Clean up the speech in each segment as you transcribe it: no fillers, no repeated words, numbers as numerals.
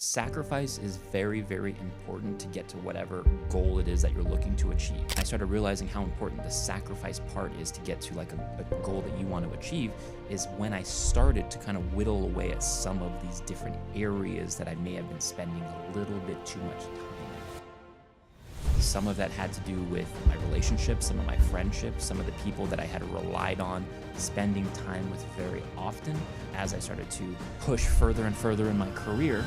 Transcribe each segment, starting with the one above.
Sacrifice is very, very important to get to whatever goal it is that you're looking to achieve. I started realizing how important the sacrifice part is to get to like a goal that you want to achieve is when I started to kind of whittle away at some of these different areas that I may have been spending a little bit too much time in. Some of that had to do with my relationships, some of my friendships, some of the people that I had relied on spending time with very often as I started to push further and further in my career.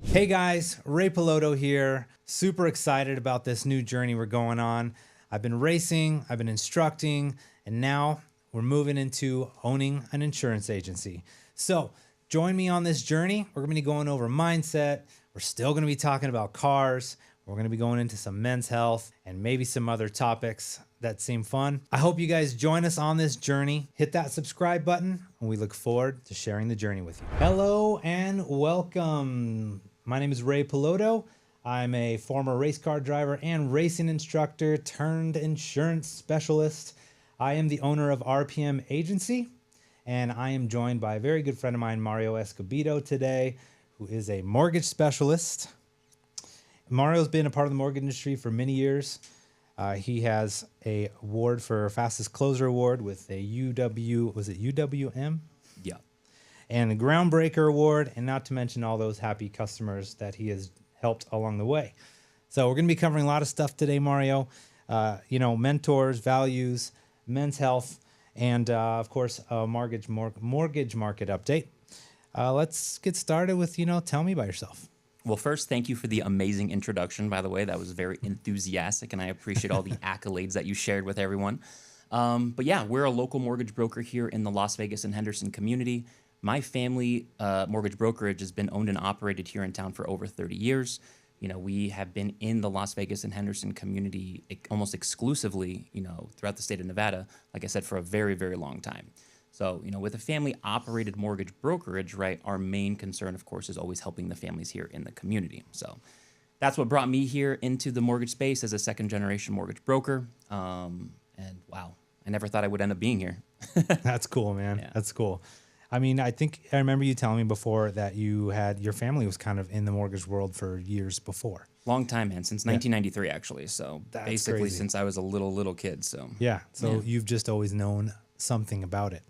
Hey guys, Ray Piloto here. Super excited about this new journey we're going on. I've been racing, I've been instructing, and now we're moving into owning an insurance agency. So join me on this journey. We're going to be going over mindset. We're still going to be talking about cars. We're going to be going into some men's health and maybe some other topics that seem fun. I hope you guys join us on this journey. Hit that subscribe button, and we look forward to sharing the journey with you. Hello and welcome. My name is Ray Piloto. I'm a former race car driver and racing instructor turned insurance specialist. I am the owner of RPM Agency, and I am joined by a very good friend of mine, Mario Escobedo, today, who is a mortgage specialist. Mario's been a part of the mortgage industry for many years. He has a award for fastest closer award with a was it UWM? Yeah. And a groundbreaker award, and not to mention all those happy customers that he has helped along the way. So we're going to be covering a lot of stuff today, Mario. Mentors, values, men's health, and of course, a mortgage market update. Let's get started with, tell me about yourself. Well, first, thank you for the amazing introduction, by the way. That was very enthusiastic, and I appreciate all the accolades that you shared with everyone. But yeah, we're a local mortgage broker here in the Las Vegas and Henderson community. My family mortgage brokerage has been owned and operated here in town for over 30 years. We have been in the Las Vegas and Henderson community almost exclusively, throughout the state of Nevada, like I said, for a very, very long time. So, with a family-operated mortgage brokerage, right, our main concern, of course, is always helping the families here in the community. So that's what brought me here into the mortgage space as a second-generation mortgage broker. And wow, I never thought I would end up being here. That's cool, man. Yeah. That's cool. I mean, I remember you telling me before that your family was kind of in the mortgage world for years before. Long time, man, since 1993, actually. So That's basically crazy. since I was a little kid. So Yeah. So you've just always known something about it.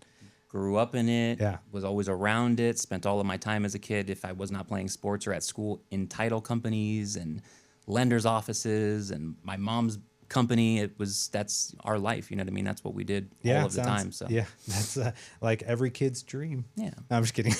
grew up in it, Yeah. was always around it, spent all of my time as a kid, if I was not playing sports or at school, in title companies and lenders' offices and my mom's company. That's our life. You know what I mean? That's what we did all of the time. So yeah, that's like every kid's dream. yeah, No, I'm just kidding.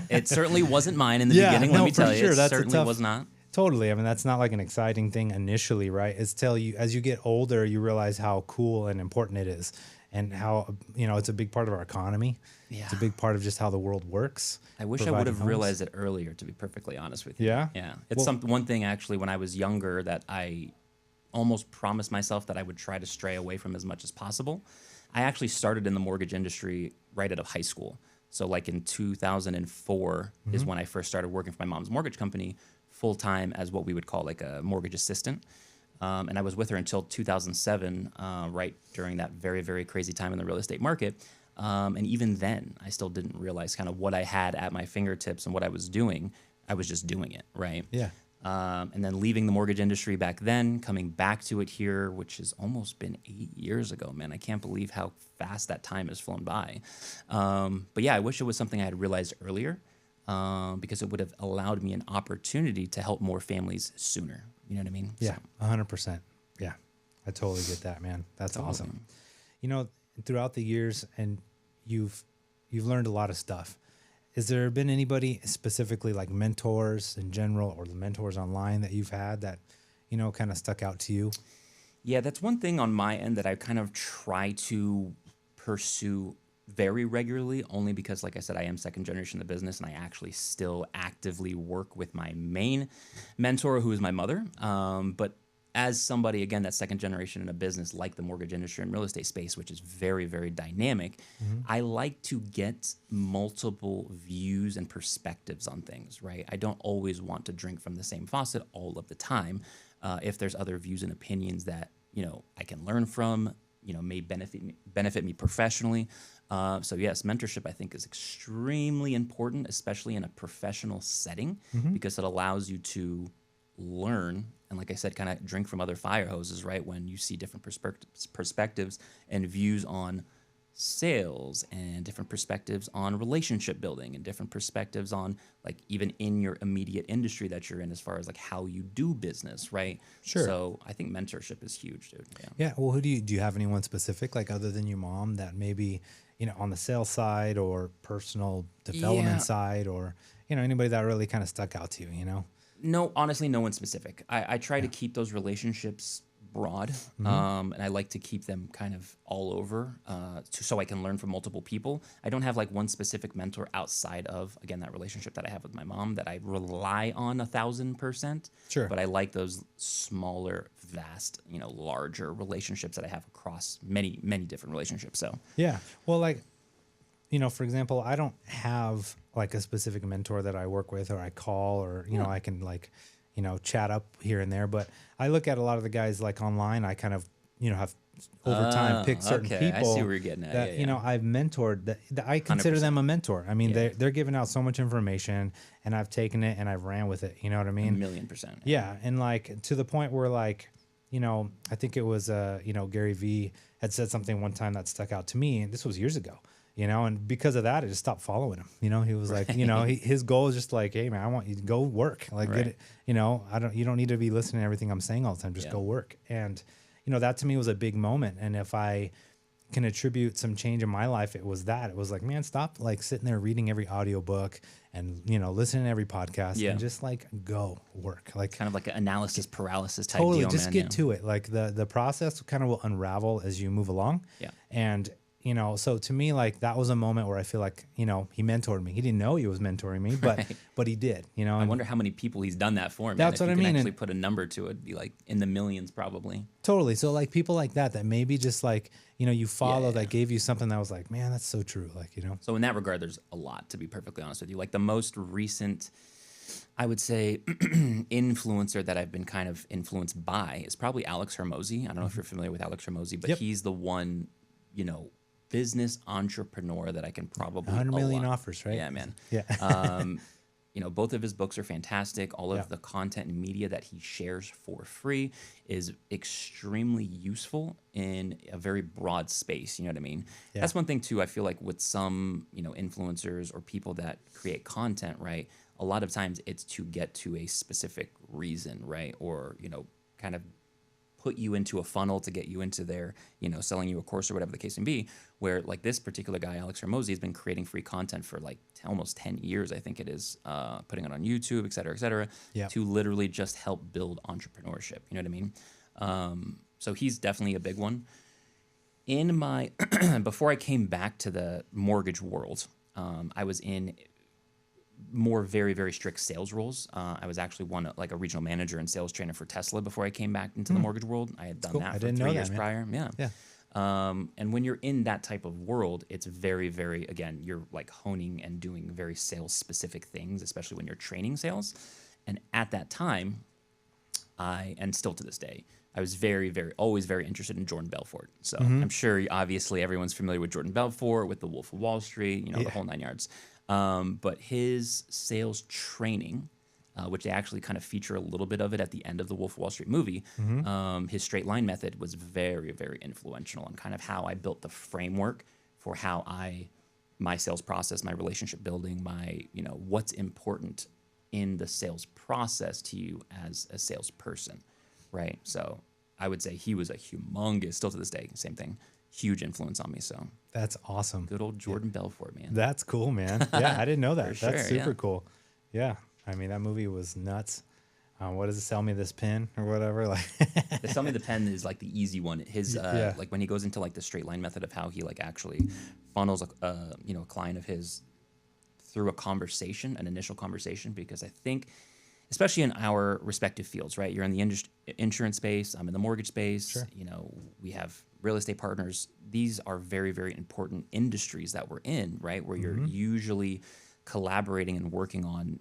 it certainly wasn't mine in the Yeah, beginning. no, Let me for tell you, sure. it That's a certainly tough- was not. Totally. I mean, that's not like an exciting thing initially, right? It's as you get older, you realize how cool and important it is, and how it's a big part of our economy. Yeah. It's a big part of just how the world works. I wish I would providing have homes. realized it earlier, to be perfectly honest with you. Yeah? Yeah. It's one thing actually when I was younger that I almost promised myself that I would try to stray away from as much as possible. I actually started in the mortgage industry right out of high school. So like in 2004 is when I first started working for my mom's mortgage company full-time as what we would call like a mortgage assistant. And I was with her until 2007, right during that very, very crazy time in the real estate market. And even then, I still didn't realize kind of what I had at my fingertips and what I was doing. I was just doing it, right? Yeah. And then leaving the mortgage industry back then, coming back to it here, which has almost been 8 years ago, man. I can't believe how fast that time has flown by. But yeah, I wish it was something I had realized earlier, because it would have allowed me an opportunity to help more families sooner. You know what I mean? Yeah, 100%. Yeah, I totally get that, man. That's awesome. Throughout the years, and you've learned a lot of stuff. Has there been anybody specifically like mentors in general or the mentors online that you've had that, kind of stuck out to you? Yeah, that's one thing on my end that I kind of try to pursue very regularly, only because, like I said, I am second generation in the business, and I actually still actively work with my main mentor, who is my mother. But as somebody, again, that's second generation in a business like the mortgage industry and real estate space, which is very, very dynamic, I like to get multiple views and perspectives on things, right? I don't always want to drink from the same faucet all of the time. If there's other views and opinions that, I can learn from, may benefit me professionally. So yes, mentorship I think is extremely important, especially in a professional setting, because it allows you to learn and, like I said, kind of drink from other fire hoses, right? When you see different perspectives and views on sales and different perspectives on relationship building and different perspectives on like even in your immediate industry that you're in as far as like how you do business, right? Sure. So I think mentorship is huge, dude. Yeah. Well, who do you have anyone specific, like other than your mom, that maybe, on the sales side or personal development side, or, anybody that really kind of stuck out to you, No, honestly, no one specific. I try to keep those relationships broad, and I like to keep them kind of all over, so I can learn from multiple people. I don't have like one specific mentor outside of, again, that relationship that I have with my mom that I rely on 1,000%. Sure. But I like those smaller, vast, larger relationships that I have across many, many different relationships. So yeah, well, like, for example, I don't have like a specific mentor that I work with or I call or, I can like, chat up here and there. But I look at a lot of the guys like online. I kind of, have over time picked certain people. I see where you're getting at. That, I've mentored that I consider 100%. them a mentor. I mean, they're giving out so much information and I've taken it and I've ran with it. You know what I mean? 1,000,000%. Yeah. And like to the point where like, I think it was, Gary V had said something one time that stuck out to me. And this was years ago. And because of that, I just stopped following him. He was like, his goal is just like, hey man, I want you to go work, like get it. You don't need to be listening to everything I'm saying all the time. Just go work. And, that to me was a big moment. And if I can attribute some change in my life, it was that. It was like, man, stop like sitting there reading every audiobook and, listening to every podcast and just like go work. Like kind of like an analysis paralysis type totally deal, just man. get to it. Like the process kind of will unravel as you move along. Yeah. And so to me, like that was a moment where I feel like, he mentored me. He didn't know he was mentoring me, but he did, I wonder how many people he's done that for, man. That's what I mean. If you can actually put a number to it, it'd be like in the millions probably. Totally. So like people like that maybe just like, you follow that gave you something that was like, man, that's so true. Like, So in that regard, there's a lot, to be perfectly honest with you. Like the most recent, I would say, influencer that I've been kind of influenced by is probably Alex Hermosi. I don't know if you're familiar with Alex Hermosi, but he's the one, business entrepreneur that I can probably 100 million offers, right? Yeah, man. Yeah. Both of his books are fantastic. All of the content and media that he shares for free is extremely useful in a very broad space. You know what I mean? Yeah. That's one thing too. I feel like with some, influencers or people that create content, right? A lot of times it's to get to a specific reason, right? Or, kind of put you into a funnel to get you into their, selling you a course or whatever the case may be, where like this particular guy, Alex Hermosi, has been creating free content for like almost 10 years, I think it is, putting it on YouTube, et cetera, to literally just help build entrepreneurship. You know what I mean? So he's definitely a big one. In my, before I came back to the mortgage world, I was in more very, very strict sales roles. I was actually like a regional manager and sales trainer for Tesla before I came back into the mortgage world. I had done that for 3 years prior. Yeah. And when you're in that type of world, it's very, very, again, you're like honing and doing very sales specific things, especially when you're training sales. And at that time, and still to this day, I was very, very, always very interested in Jordan Belfort. So I'm sure obviously everyone's familiar with Jordan Belfort, with the Wolf of Wall Street, the whole 9 yards. But his sales training, which they actually kind of feature a little bit of it at the end of the Wolf of Wall Street movie, his straight line method was very, very influential on kind of how I built the framework for how my sales process, my relationship building, my, what's important in the sales process to you as a salesperson, right? So I would say he was a humongous, still to this day, same thing, huge influence on me. So that's awesome. Good old Jordan Belfort, man. That's cool, man. Yeah, I didn't know that. That's sure, super cool. Yeah, I mean that movie was nuts. What does it, sell me this pen or whatever? Like the sell me the pen is like the easy one. His like when he goes into like the straight line method of how he like actually funnels a client of his through a conversation, an initial conversation, because I think, especially in our respective fields, right? You're in the insurance space, I'm in the mortgage space. Sure. We have real estate partners. These are very, very important industries that we're in, right? Where you're usually collaborating and working on,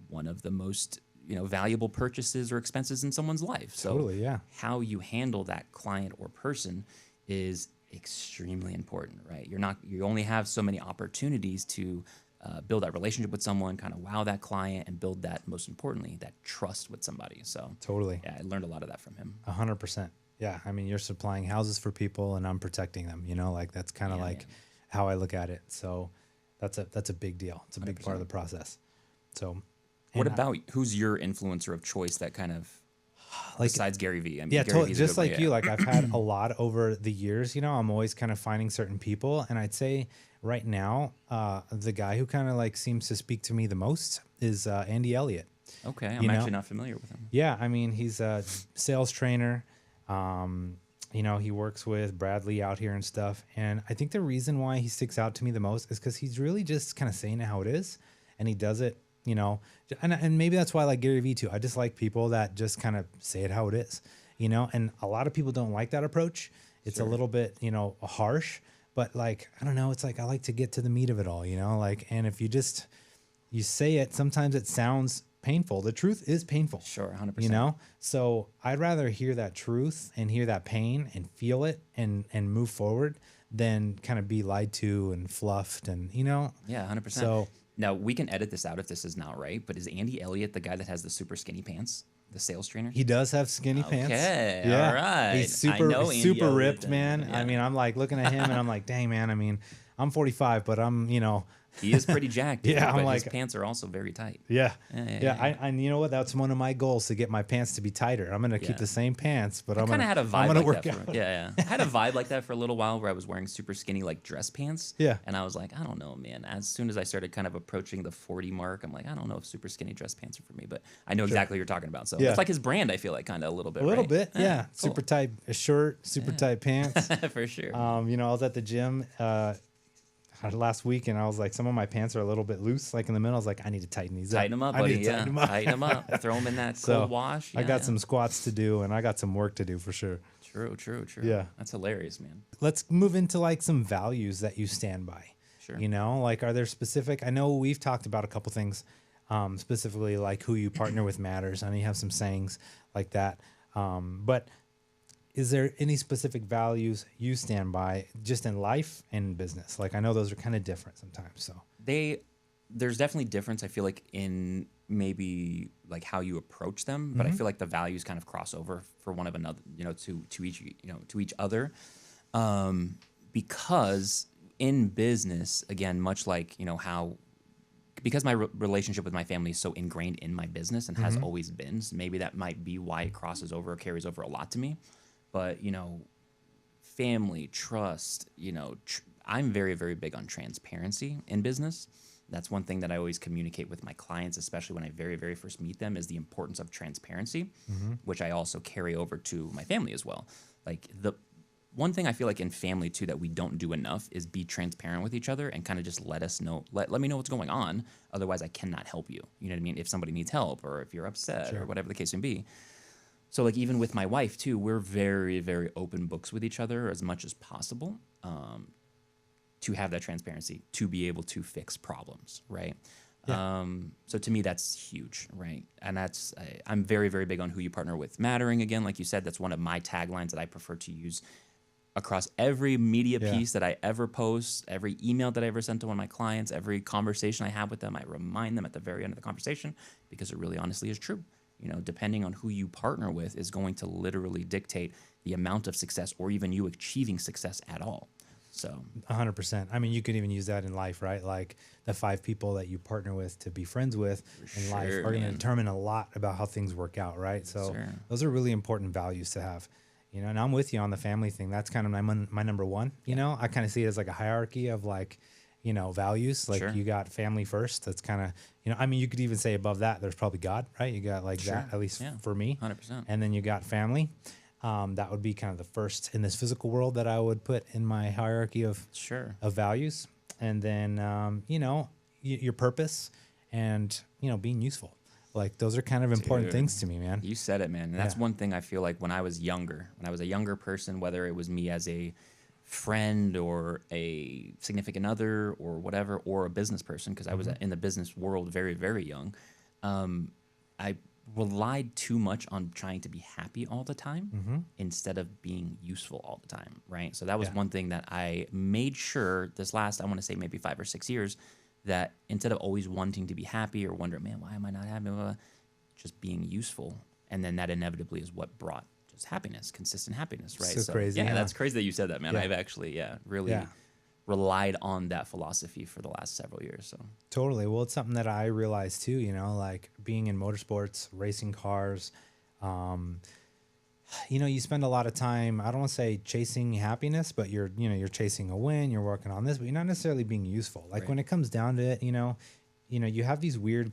one of the most, valuable purchases or expenses in someone's life. So totally, yeah. How you handle that client or person is extremely important, right? You only have so many opportunities to build that relationship with someone, kind of wow that client, and build that, most importantly, that trust with somebody. So Totally. yeah, I learned a lot of that from him. 100%. Yeah. I mean, you're supplying houses for people and I'm protecting them, like that's kind of how I look at it. So that's a big deal. It's a big 100%. part of the process. So what about who's your influencer of choice that kind of, besides Gary Vee? I mean, yeah, Gary Vee's a just good one, like you, like I've had a lot over the years, I'm always kind of finding certain people. And I'd say right now, the guy who kind of like seems to speak to me the most is Andy Elliott. Okay, I'm actually not familiar with him. Yeah, I mean, he's a sales trainer. He works with Bradley out here and stuff. And I think the reason why he sticks out to me the most is because he's really just kind of saying it how it is. And he does it, and maybe that's why I like Gary Vee too. I just like people that just kind of say it how it is, and a lot of people don't like that approach. It's a little bit, harsh, but like, I don't know. It's like, I like to get to the meat of it all, and if you say it, sometimes it sounds painful. The truth is painful. Sure. 100%. So I'd rather hear that truth and hear that pain and feel it and move forward than kind of be lied to and fluffed and, Yeah, 100%. So now we can edit this out if this is not right, but is Andy Elliott the guy that has the super skinny pants, the sales trainer? he does have skinny pants. Okay, Yeah. all right. He's I know Andy super Elliott ripped, then. man. Yeah. I mean, I'm like looking at him and I'm like, dang, man. I mean, I'm 45, but I'm, He is pretty jacked. Yeah, but I'm his like- pants are also very tight. Yeah. Yeah. I you know what? That's one of my goals, to get my pants to be tighter. I'm going to keep Yeah. the same pants, but I'm Kind going of had a I'm vibe going to like work that. out. I had a vibe like that for a little while, where I was wearing super skinny like dress pants. Yeah. And I was like, I don't know, man. As soon as I started kind of approaching the 40 mark, I'm like, I don't know if super skinny dress pants are for me. But I know exactly what you're talking about. So Yeah. it's like his brand. I feel like kind of a little bit. A little right? bit, yeah. Cool. Super tight shirt, super tight pants. For sure. I was at the gym last week, and I was like, some of my pants are a little bit loose, like in the middle. I was like, I need to tighten these Tighten up. them up, I buddy. need to tighten them up. Tighten them up. Throw them in that So, cold wash. I got Yeah. some squats to do, and I got some work to do for sure. True. Yeah. That's hilarious, man. Let's move into like some values that you stand by. Sure. Like, are there specific? I know we've talked about a couple things, specifically like who you partner with matters. I know you have some sayings like that, but is there any specific values you stand by just in life and in business? Like, I know those are kind of different sometimes. So There's definitely difference, I feel like, in maybe like how you approach them, but I feel like the values kind of cross over for one of another, to each other. Because in business, again, much like, because my relationship with my family is so ingrained in my business and has always been, so maybe that might be why it crosses over or carries over a lot to me. But, family, trust, I'm very, very big on transparency in business. That's one thing that I always communicate with my clients, especially when I very, very first meet them, is the importance of transparency, which I also carry over to my family as well. Like, the one thing I feel like in family too that we don't do enough is be transparent with each other and kind of just let us know, let me know what's going on. Otherwise, I cannot help you. You know what I mean? If somebody needs help or if you're upset or whatever the case may be. So like even with my wife too, we're very, very open books with each other as much as possible, to have that transparency, to be able to fix problems, right? Yeah. So to me, that's huge, right? And I'm very, very big on who you partner with mattering. Again, like you said, that's one of my taglines that I prefer to use across every media piece that I ever post, every email that I ever send to one of my clients, every conversation I have with them, I remind them at the very end of the conversation, because it really honestly is true. Depending on who you partner with is going to literally dictate the amount of success or even you achieving success at all. So 100%. I mean, you could even use that in life, right? Like the 5 people that you partner with to be friends with in life are going to determine a lot about how things work out, right? So those are really important values to have. And I'm with you on the family thing. That's kind of my number one. I kind of see it as like a hierarchy of like, values. Like you got family first. That's kind of, I mean, you could even say above that, there's probably God, right? You got like that, at least for me. 100%. And then you got family. That would be kind of the first in this physical world that I would put in my hierarchy of values. And then, your purpose and, being useful. Like those are kind of important things to me, man. You said it, man. And that's one thing I feel like when I was a younger person, whether it was me as a friend or a significant other or whatever, or a business person, because I was in the business world very, very young. I relied too much on trying to be happy all the time instead of being useful all the time, right? So that was one thing that I made sure this last, I want to say maybe 5 or 6 years, that instead of always wanting to be happy or wondering, man, why am I not happy? Just being useful. And then that inevitably is what brought just happiness, consistent happiness, right? So crazy. Yeah, that's crazy that you said that, man. Yeah. I've actually, really relied on that philosophy for the last several years. So Totally. Well, it's something that I realized too, you know, like being in motorsports, racing cars, you know, you spend a lot of time, I don't want to say chasing happiness, but you're chasing a win, you're working on this, but you're not necessarily being useful. Like when it comes down to it, you know, you have these weird,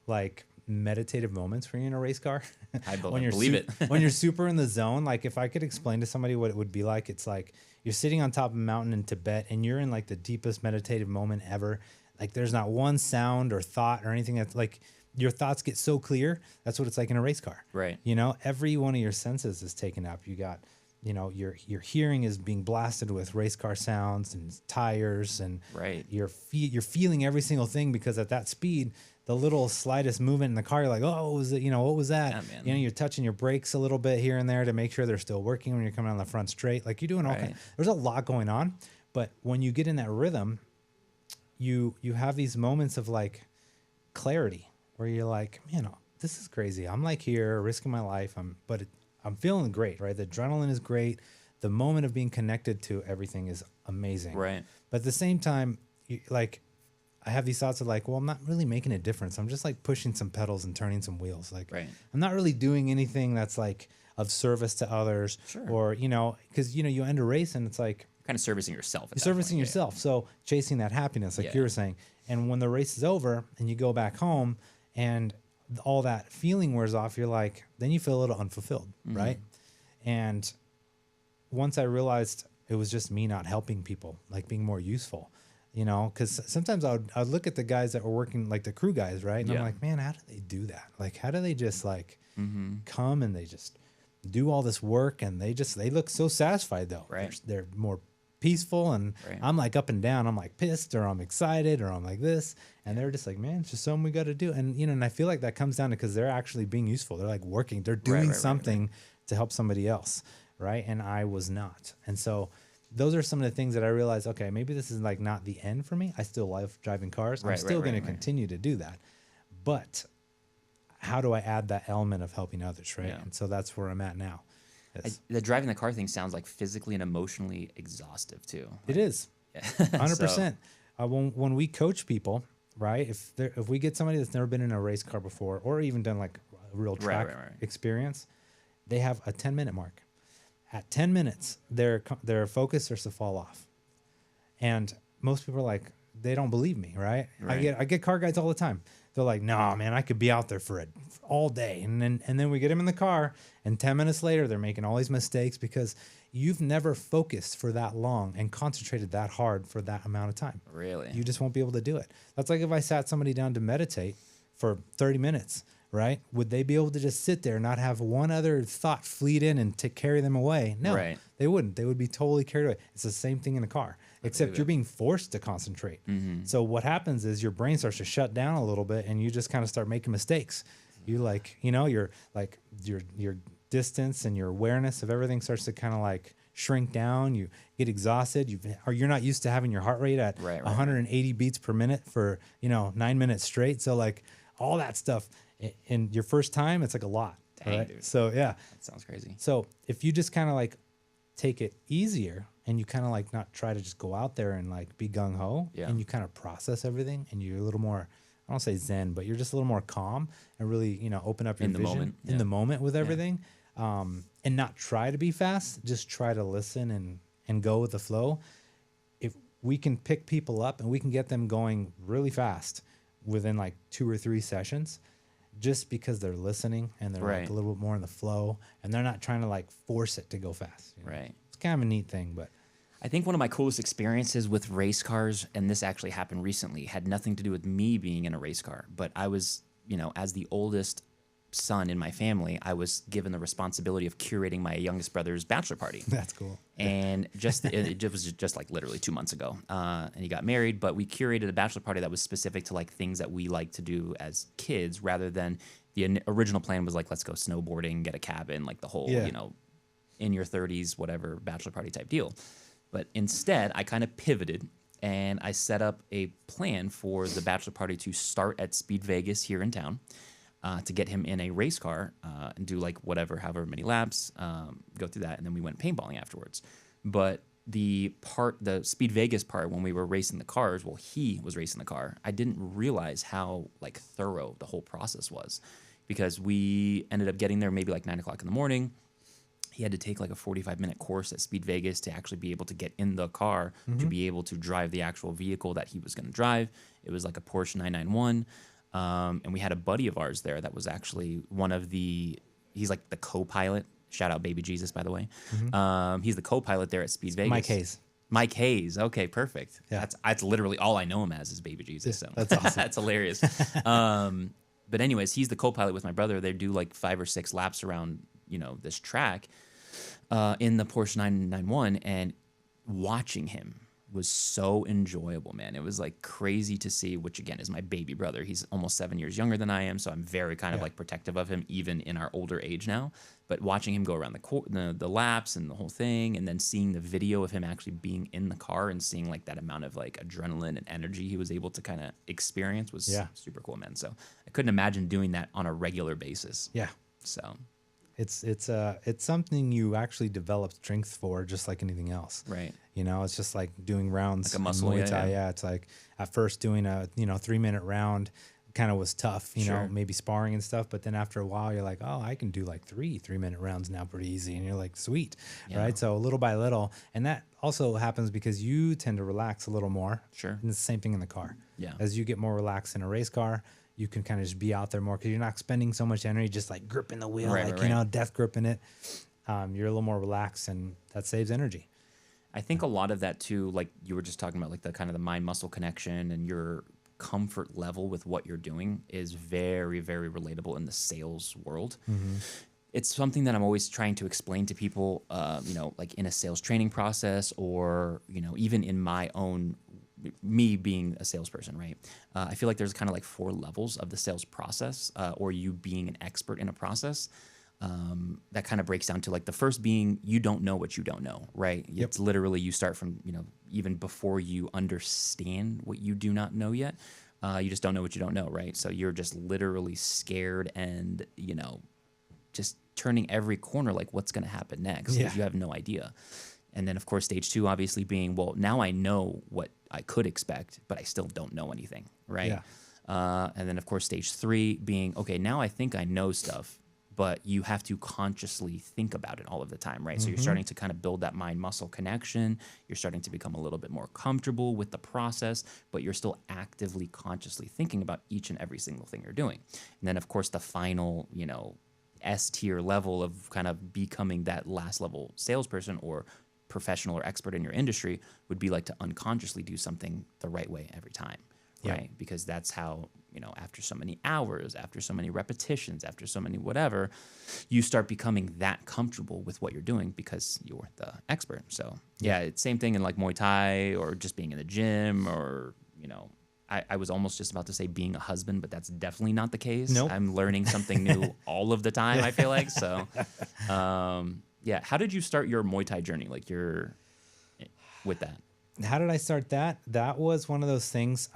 like meditative moments when you're in a race car. I believe it. When you're super in the zone, like if I could explain to somebody what it would be like, it's like you're sitting on top of a mountain in Tibet and you're in like the deepest meditative moment ever. Like there's not one sound or thought or anything that's like your thoughts get so clear. That's what it's like in a race car. Right. You know, every one of your senses is taken up. You got, you know, your hearing is being blasted with race car sounds and tires, and you're feeling every single thing, because at that speed, the little slightest movement in the car, you're like, oh, what was it? You know, what was that? Yeah, man. You know, you're touching your brakes a little bit here and there to make sure they're still working when you're coming on the front straight. Like you're doing all kinds. There's a lot going on, but when you get in that rhythm, you have these moments of like clarity where you're like, man, this is crazy. I'm like here risking my life. I'm feeling great, right? The adrenaline is great. The moment of being connected to everything is amazing. Right. But at the same time, like I have these thoughts of like, well, I'm not really making a difference. I'm just like pushing some pedals and turning some wheels. Like I'm not really doing anything that's like of service to others, or, you know, because, you know, you end a race and it's like, kind of servicing yourself. You're servicing yourself. So chasing that happiness, like you were saying. And when the race is over and you go back home and all that feeling wears off, you're like, then you feel a little unfulfilled, right? And once I realized it was just me not helping people, like being more useful, you know, because sometimes I'd look at the guys that were working, like the crew guys, right? And I'm like, man, how do they do that? Like, how do they just like come and they just do all this work, and they look so satisfied though. Right. They're more peaceful, and I'm like up and down. I'm like pissed, or I'm excited, or I'm like this, and they're just like, man, it's just something we got to do. And you know, and I feel like that comes down to because they're actually being useful. They're like working. They're doing something to help somebody else, right? And I was not. And so those are some of the things that I realized. Okay, maybe this is like not the end for me. I still love driving cars. I'm still going to continue to do that, but how do I add that element of helping others, right? And so that's where I'm at now. The driving the car thing sounds like physically and emotionally exhaustive too. It is, 100%. When we coach people, right? If we get somebody that's never been in a race car before, or even done like a real track experience, they have a 10-minute mark. At 10 minutes, their focus starts to fall off, and most people are like, they don't believe me, right? I get car guides all the time. They're like, nah, man, I could be out there for all day. And then we get them in the car, and 10 minutes later, they're making all these mistakes because you've never focused for that long and concentrated that hard for that amount of time. Really? You just won't be able to do it. That's like if I sat somebody down to meditate for 30 minutes, right? Would they be able to just sit there and not have one other thought fleet in and to carry them away? No, they wouldn't. They would be totally carried away. It's the same thing in a car. Except you're being forced to concentrate. So what happens is your brain starts to shut down a little bit, and you just kind of start making mistakes. You like, you know, you're like your distance and your awareness of everything starts to kind of like shrink down. You get exhausted. You're not used to having your heart rate at 180 beats per minute for, you know, 9 minutes straight. So like all that stuff in your first time, it's like a lot. Dang, right? Dude. So yeah, that sounds crazy. So if you just kind of like take it easier, and you kind of like not try to just go out there and like be gung ho, and you kind of process everything, and you're a little more, I don't say zen, but you're just a little more calm and really, you know, open up your vision in the moment with everything, and not try to be fast, just try to listen and go with the flow. If we can pick people up and we can get them going really fast within like 2 or 3 sessions, just because they're listening and they're like a little bit more in the flow, and they're not trying to like force it to go fast. You know? It's kind of a neat thing, but I think one of my coolest experiences with race cars, and this actually happened recently, had nothing to do with me being in a race car, but I was, you know, as the oldest son in my family, I was given the responsibility of curating my youngest brother's bachelor party. That's cool. And it was just like literally 2 months ago, and he got married, but we curated a bachelor party that was specific to like things that we like to do as kids rather than the original plan was like, let's go snowboarding, get a cabin, like the whole, Yeah. you know, in your 30s, whatever, bachelor party type deal. But instead, I kind of pivoted and I set up a plan for the bachelor party to start at Speed Vegas here in town, to get him in a race car and do like whatever, however many laps, go through that. And then we went paintballing afterwards. But the Speed Vegas part, when we were racing the cars, well, he was racing the car. I didn't realize how like thorough the whole process was, because we ended up getting there maybe like 9 o'clock in the morning. He had to take like a 45-minute course at Speed Vegas to actually be able to get in the car, to be able to drive the actual vehicle that he was going to drive. It was like a Porsche 991. And we had a buddy of ours there that was actually he's like the co-pilot. Shout out Baby Jesus, by the way. He's the co-pilot there at Speed Vegas. Mike Hayes. Mike Hayes. Okay, perfect. Yeah. That's literally all I know him as is Baby Jesus. So That's awesome. that's hilarious. But anyways, he's the co-pilot with my brother. They do like 5 or 6 laps around, you know, this track in the Porsche 991, and watching him was so enjoyable, man. It was like crazy to see, which again is my baby brother. He's almost 7 years younger than I am, so I'm very kind of like protective of him, even in our older age now. But watching him go around the laps and the whole thing, and then seeing the video of him actually being in the car and seeing like that amount of like adrenaline and energy he was able to kind of experience was super cool, man. So I couldn't imagine doing that on a regular basis. Yeah. So It's something you actually develop strength for, just like anything else. right. You know, it's just like doing rounds. Like a muscle, in Muay Thai. yeah. It's like at first doing a 3-minute round kind of was tough. You know, Sure. maybe sparring and stuff. But then after a while, you're like, oh, I can do like 3-minute rounds now, pretty easy. And you're like, sweet, right? So little by little, and that also happens because you tend to relax a little more. Sure. And it's the same thing in the car. Yeah. As you get more relaxed in a race car, you can kind of just be out there more because you're not spending so much energy just like gripping the wheel, Right, like, right, you know, right. death gripping it. You're a little more relaxed, and that saves energy. I think a lot of that too, like you were just talking about, like the kind of the mind muscle connection and your comfort level with what you're doing is very, very relatable in the sales world. It's something that I'm always trying to explain to people, you know, like in a sales training process, or, you know, even in my own, me being a salesperson, right? I feel like there's kind of like 4 levels of the sales process, or you being an expert in a process. That kind of breaks down to like the first being, you don't know what you don't know, right? Yep. It's literally, you start from, you know, even before you understand what you do not know yet, you just don't know what you don't know, right? So you're just literally scared and, you know, just turning every corner, like what's going to happen next? Yeah. You have no idea. And then of course, stage 2 obviously being, well, now I know what I could expect, but I still don't know anything, right? And then of course, stage 3 being, okay, now I think I know stuff, but you have to consciously think about it all of the time, right? So you're starting to kind of build that mind-muscle connection. You're starting to become a little bit more comfortable with the process, but you're still actively, consciously thinking about each and every single thing you're doing. And then, of course, the final, you know, S-tier level of kind of becoming that last level salesperson or professional or expert in your industry would be like to unconsciously do something the right way every time, right? Because that's how, you know, after so many hours, after so many repetitions, after so many whatever, you start becoming that comfortable with what you're doing because you're the expert. So yeah, it's same thing in like Muay Thai or just being in the gym, or, you know, I was almost just about to say being a husband, but that's definitely not the case. Nope. I'm learning something new all of the time, I feel like. So yeah, how did you start your Muay Thai journey? Like with that? How did I start that? That was one of those things.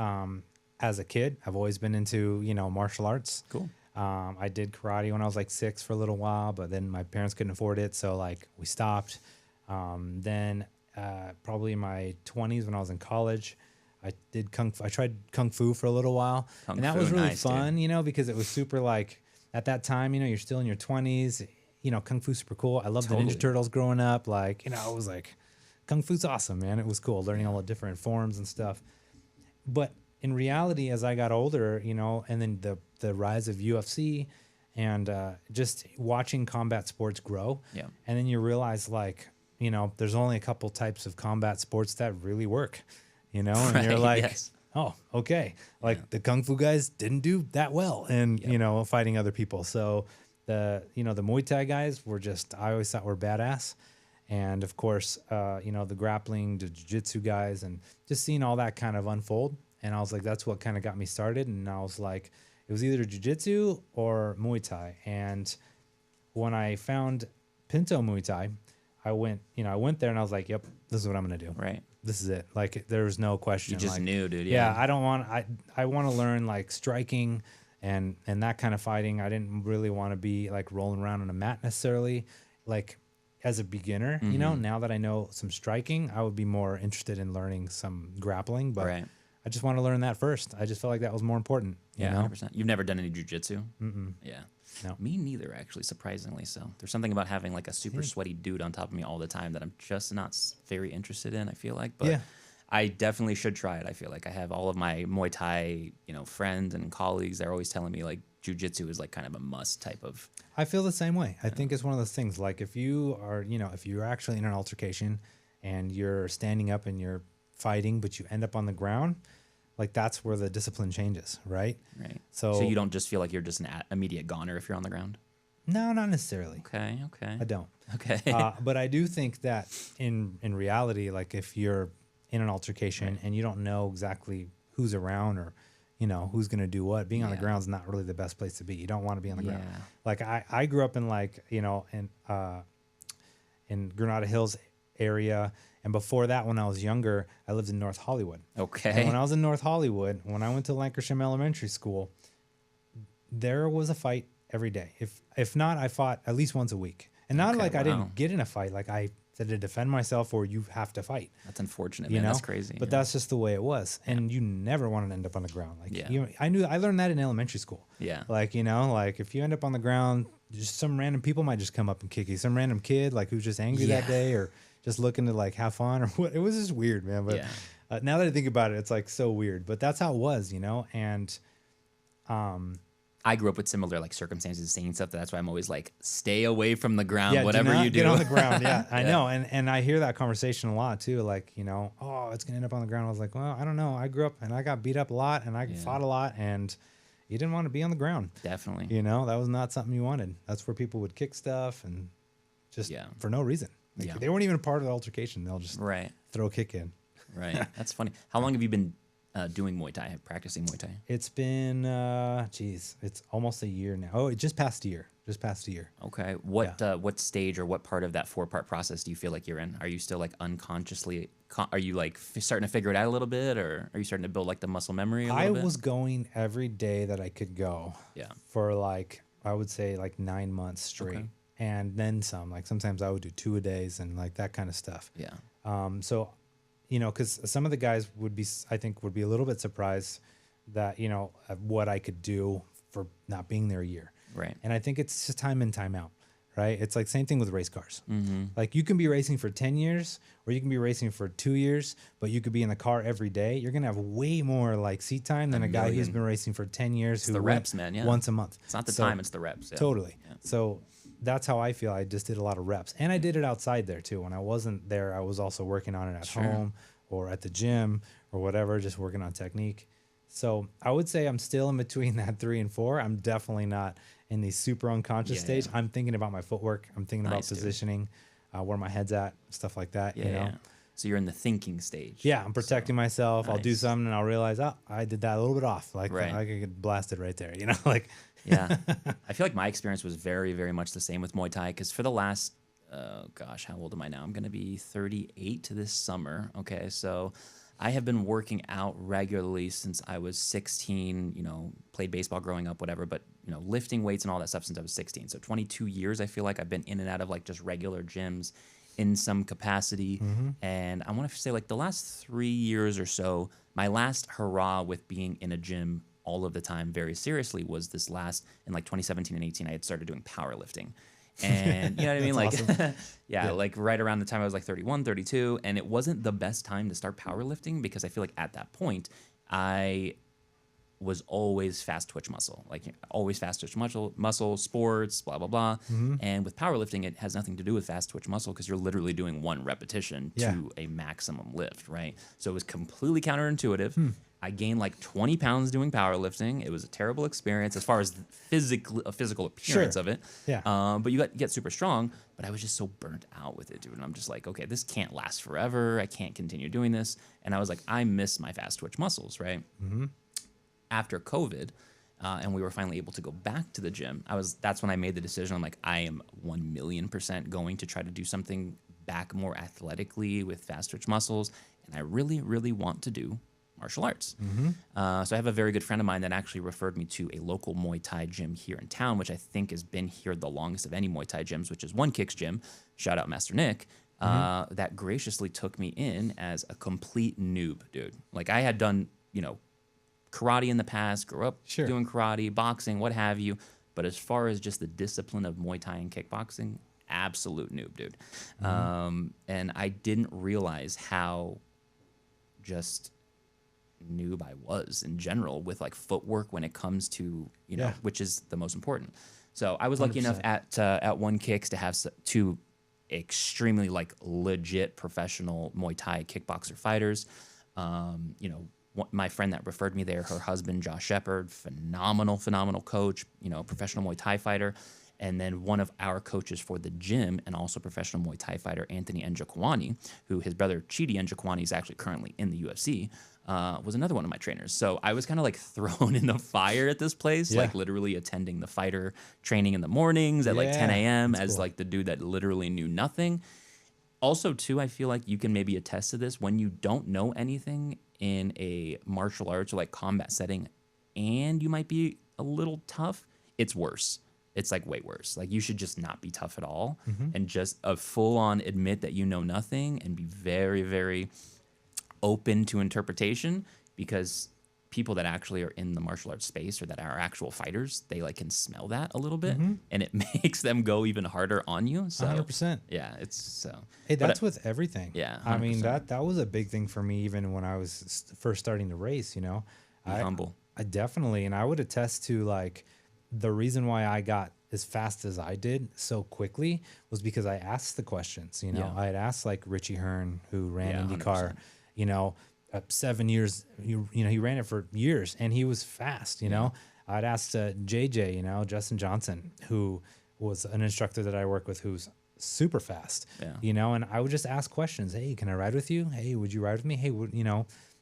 As a kid, I've always been into, you know, martial arts. Cool. I did karate when I was like 6 for a little while, but then my parents couldn't afford it, so like we stopped. Then probably in my 20s when I was in college, I did kung fu. I tried kung fu for a little while, and that was really nice, fun, dude. you know, because it was super like at that time, you know, you're still in your 20s. You know, kung fu's super cool. I loved the Totally. Ninja Turtles growing up. Like, you know, I was like, kung fu's awesome, man. It was cool learning all the different forms and stuff. But in reality, as I got older, you know, and then the rise of UFC and just watching combat sports grow. Yeah. And then you realize, like, you know, there's only a couple types of combat sports that really work, you know, and you're Right, like, yes. oh, okay. Like the Kung Fu guys didn't do that well and, you know, fighting other people. So the Muay Thai guys were just, I always thought were badass. And of course, you know, the grappling, the jiu-jitsu guys, and just seeing all that kind of unfold. And I was like, that's what kind of got me started. And I was like, it was either jiu-jitsu or Muay Thai. And when I found Pinto Muay Thai, I went there and I was like, yep, this is what I'm going to do. Right. This is it. Like, there's no question. You just like, knew, dude. Yeah. I want to learn like striking and that kind of fighting. I didn't really want to be like rolling around on a mat necessarily. Like, as a beginner, now that I know some striking, I would be more interested in learning some grappling, but I just want to learn that first. I just felt like that was more important. Yeah, you know? 100%. You've never done any jujitsu? Yeah. No. Me neither, actually, surprisingly so. There's something about having like a super sweaty dude on top of me all the time that I'm just not very interested in, I feel like. But I definitely should try it. I feel like I have all of my Muay Thai, friends and colleagues. They're always telling me like jujitsu is like kind of a must type of. I feel the same way. I think it's one of those things. Like if you are, if you're actually in an altercation and you're standing up and you're fighting, but you end up on the ground, like that's where the discipline changes, right? Right. So you don't just feel like you're just an immediate goner if you're on the ground? No, not necessarily. Okay. I don't. Okay. But I do think that in reality, like if you're in an altercation and you don't know exactly who's around or who's going to do what, being on the ground is not really the best place to be. You don't want to be on the ground. Like I grew up in like, in Granada Hills area. And before that, when I was younger, I lived in North Hollywood. Okay. And when I was in North Hollywood, when I went to Lancashire Elementary School, there was a fight every day. If not, I fought at least once a week. And not like I didn't get in a fight. Like I had to defend myself or you have to fight. That's unfortunate, man. That's crazy. But that's just the way it was. And you never want to end up on the ground. Like I learned that in elementary school. Yeah. Like, like if you end up on the ground, just some random people might just come up and kick you. Some random kid like who's just angry that day or just looking to like have fun or what. It was just weird, man. But now that I think about it, it's like so weird. But that's how it was, and I grew up with similar like circumstances, saying stuff. That's why I'm always like, stay away from the ground, whatever you do. Get on the ground. Yeah, I know. And I hear that conversation a lot too. Like, oh, it's gonna end up on the ground. I was like, well, I don't know. I grew up and I got beat up a lot and I fought a lot and you didn't want to be on the ground. Definitely. That was not something you wanted. That's where people would kick stuff and just for no reason. Like, they weren't even a part of the altercation. They'll just throw a kick in. Right. That's funny. How long have you been doing Muay Thai, practicing Muay Thai? It's been, it's almost a year now. Oh, it just passed a year. Okay. What stage or what part of that 4-part process do you feel like you're in? Are you still like unconsciously, are you like starting to figure it out a little bit, or are you starting to build like the muscle memory a little bit? I was going every day that I could go for like, I would say like 9 months straight. Okay. And then some, like sometimes I would do 2 a days and like that kind of stuff. Yeah. So, because some of the guys would be a little bit surprised that, of what I could do for not being there a year. Right. And I think it's just time in, time out, right? It's like same thing with race cars. Mm-hmm. Like you can be racing for 10 years or you can be racing for 2 years, but you could be in the car every day. You're going to have way more like seat time than a guy who's been racing for 10 years. It's the reps, man. Yeah. Once a month. It's not the time, it's the reps. Yeah. Totally. Yeah. So that's how I feel. I just did a lot of reps and I did it outside there too. When I wasn't there, I was also working on it at home or at the gym or whatever, just working on technique. So I would say I'm still in between that 3 and 4. I'm definitely not in the super unconscious stage. Yeah. I'm thinking about my footwork. I'm thinking about positioning, where my head's at, stuff like that. Yeah. So you're in the thinking stage. Yeah, I'm protecting myself. Nice. I'll do something and I'll realize, I did that a little bit off. Like I could get blasted right there. Like. Yeah. I feel like my experience was very, very much the same with Muay Thai because for the last, how old am I now? I'm going to be 38 this summer. Okay, so I have been working out regularly since I was 16, played baseball growing up, whatever, but, lifting weights and all that stuff since I was 16. So 22 years, I feel like I've been in and out of like just regular gyms in some capacity. Mm-hmm. And I want to say like the last 3 years or so, my last hurrah with being in a gym all of the time very seriously was this last, in like 2017 and 18, I had started doing powerlifting. And you know what I mean? Like, awesome. Like right around the time I was like 31, 32. And it wasn't the best time to start powerlifting because I feel like at that point, I was always fast twitch muscle, like always fast twitch muscle, sports, blah, blah, blah. Mm-hmm. And with powerlifting, it has nothing to do with fast twitch muscle because you're literally doing one repetition to a maximum lift, right? So it was completely counterintuitive. I gained like 20 pounds doing powerlifting. It was a terrible experience as far as a physical appearance of it. Yeah. But you get super strong. But I was just so burnt out with it, dude. And I'm just like, okay, this can't last forever. I can't continue doing this. And I was like, I miss my fast twitch muscles, right? Mm-hmm. After COVID, and we were finally able to go back to the gym. That's when I made the decision. I'm like, I am 1,000,000% going to try to do something back more athletically with fast twitch muscles, and I really, really want to do martial arts. So I have a very good friend of mine that actually referred me to a local Muay Thai gym here in town, which I think has been here the longest of any Muay Thai gyms, which is One Kick's gym. Shout out Master Nick. That graciously took me in as a complete noob, dude. Like I had done, karate in the past, grew up doing karate, boxing, what have you. But as far as just the discipline of Muay Thai and kickboxing, absolute noob, dude. And I didn't realize how just noob I was in general with like footwork when it comes to, which is the most important. So I was lucky 100%. enough at One Kicks to have two extremely like legit professional Muay Thai kickboxer fighters. My friend that referred me there, her husband, Josh Shepard, phenomenal coach, professional Muay Thai fighter. And then one of our coaches for the gym and also professional Muay Thai fighter, Anthony Njokwani, who his brother Chidi Njokwani is actually currently in the UFC, was another one of my trainers. So I was kind of like thrown in the fire at this place, like literally attending the fighter training in the mornings at like 10 a.m. as cool. Like the dude that literally knew nothing. Also, too, I feel like you can maybe attest to this when you don't know anything in a martial arts or like combat setting and you might be a little tough, it's worse. It's like way worse. Like you should just not be tough at all and just full on admit that you know nothing and be very, very open to interpretation, because people that actually are in the martial arts space or that are actual fighters, they like can smell that a little bit and it makes them go even harder on you. So 100%. Yeah, it's so. Hey, that's with everything. Yeah. 100%. I mean, that was a big thing for me even when I was first starting to race, Be humble. I definitely, and I would attest to like the reason why I got as fast as I did so quickly was because I asked the questions, I had asked like Richie Hearn, who ran IndyCar, 7 years, he ran it for years and he was fast, I'd asked JJ, Justin Johnson, who was an instructor that I work with, who's super fast, and I would just ask questions. Hey, can I ride with you? Hey, would you ride with me? Hey,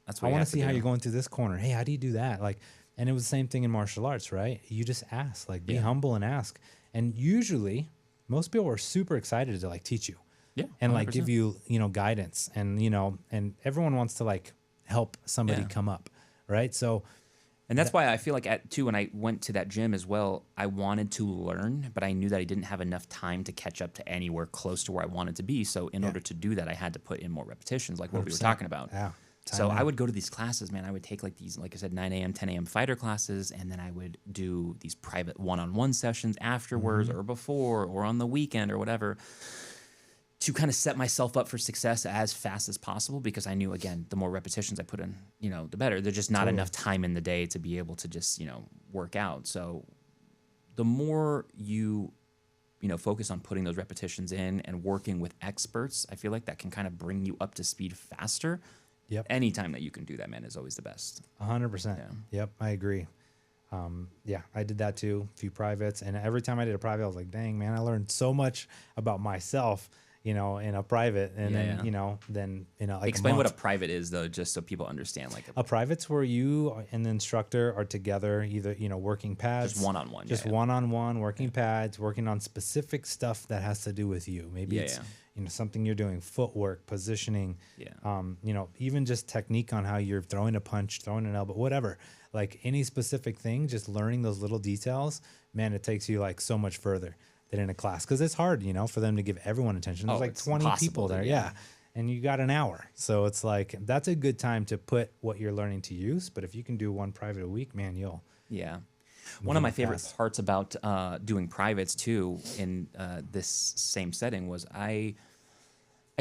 that's what I want to see how you're going through this corner. Hey, how do you do that? Like, and it was the same thing in martial arts, right? You just ask, like, be humble and ask. And usually most people are super excited to like teach you. Yeah. And 100%. like give you, guidance and, and everyone wants to like help somebody come up. Right. So, and that's why I feel like when I went to that gym as well, I wanted to learn, but I knew that I didn't have enough time to catch up to anywhere close to where I wanted to be. So in order to do that, I had to put in more repetitions, like what we were talking about. Yeah. So I would go to these classes, man. I would take like these, like I said, 9 a.m., 10 a.m. fighter classes, and then I would do these private one-on-one sessions afterwards or before or on the weekend or whatever to kind of set myself up for success as fast as possible, because I knew, again, the more repetitions I put in, the better. There's just not enough time in the day to be able to just, work out. So the more you focus on putting those repetitions in and working with experts, I feel like that can kind of bring you up to speed faster. Yep. Anytime that you can do that, man, is always the best. 100%. Yep. I agree. I did that too. A few privates. And every time I did a private, I was like, dang, man, I learned so much about myself, in a private. And then, like explain what a private is though, just so people understand. Like a private's where you and the instructor are together, either, working pads. Just one-on-one. Just one-on-one, working pads, working on specific stuff that has to do with you. Maybe it's something you're doing, footwork, positioning, even just technique on how you're throwing a punch, throwing an elbow, whatever, like any specific thing, just learning those little details, man, it takes you like so much further than in a class. Cause it's hard, for them to give everyone attention. There's like 20 people there. Yeah. And you got an hour. So it's like, that's a good time to put what you're learning to use. But if you can do one private a week, man, you'll. Yeah. One of my favorite parts about doing privates too in this same setting was I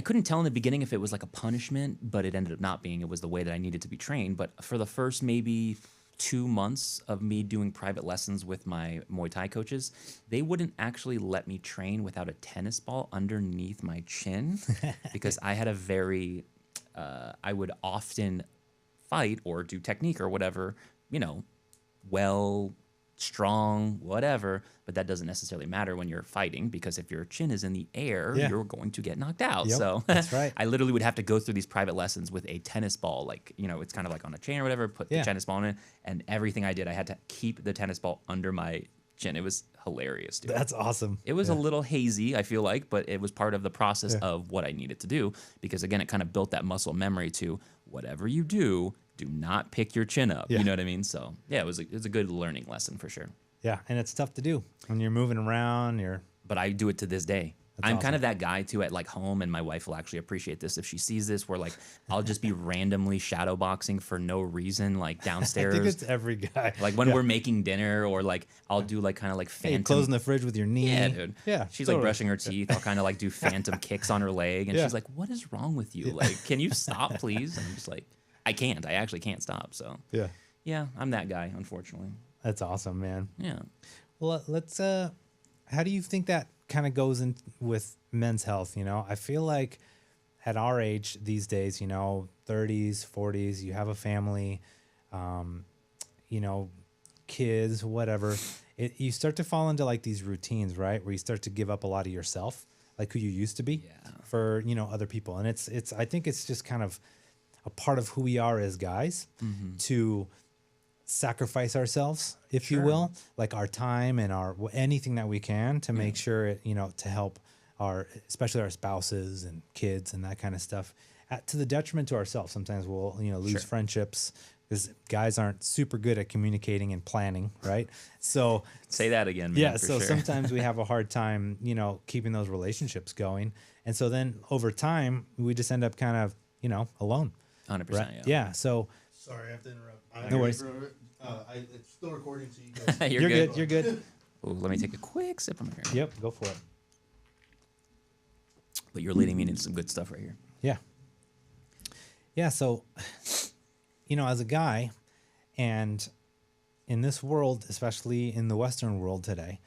couldn't tell in the beginning if it was like a punishment, but it ended up not being. It was the way that I needed to be trained. But for the first maybe 2 months of me doing private lessons with my Muay Thai coaches, they wouldn't actually let me train without a tennis ball underneath my chin because I had a very, I would often fight or do technique or whatever, strong, whatever, but that doesn't necessarily matter when you're fighting, because if your chin is in the air, Yeah. you're going to get knocked out. Yep, So that's right. I literally would have to go through these private lessons with a tennis ball, like, it's kind of like on a chain or whatever, put the Yeah. tennis ball in it, and everything I did, I had to keep the tennis ball under my chin. It was hilarious, dude. That's awesome. It was a little hazy, I feel like, but it was part of the process Yeah. of what I needed to do, because again, it kind of built that muscle memory to whatever you do not pick your chin up. Yeah. You know what I mean? So yeah, it was a good learning lesson for sure. Yeah, and it's tough to do when you're moving around. But I do it to this day. That's I'm awesome. kind of that guy too at like home, and my wife will actually appreciate this if she sees this, where like I'll just be randomly shadow boxing for no reason, like I downstairs. think it's every guy. Like when we're making dinner, or like I'll do like kind of like Hey, phantom. closing the fridge with your knee. Yeah, dude. Yeah, She's totally. like brushing her teeth. I'll kind of like do phantom kicks on her leg, and Yeah. she's like, "What is wrong with you? Like, can you stop, please?" And I'm just like, "I can't. I actually can't stop." So Yeah, yeah, I'm that guy, unfortunately. that's awesome, man. Yeah. Well, let's. How do you think that kind of goes in with men's health? I feel like at our age these days, 30s, 40s, you have a family, kids, whatever. You start to fall into like these routines, right? Where you start to give up a lot of yourself, like who you used to be, for other people. And it's. I think it's just kind of a part of who we are as guys to sacrifice ourselves, if you will, like our time and our anything that we can to make sure it, to help especially our spouses and kids and that kind of stuff, to the detriment to ourselves. Sometimes we'll lose friendships because guys aren't super good at communicating and planning, right? So Say that again, man. yeah, for so sure. sometimes we have a hard time, keeping those relationships going, and so then over time we just end up kind of alone. 100%. Right? Yeah. Yeah. So Sorry, I have to interrupt. No worries. It's still recording, so you guys. You're good. You're good. Ooh, let me take a quick sip from here. Yep. Go for it. But you're leading me into some good stuff right here. Yeah. Yeah. So, as a guy, and in this world, especially in the Western world today,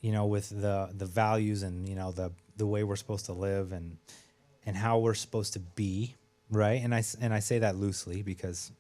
with the values and the way we're supposed to live and how we're supposed to be, right? And I say that loosely because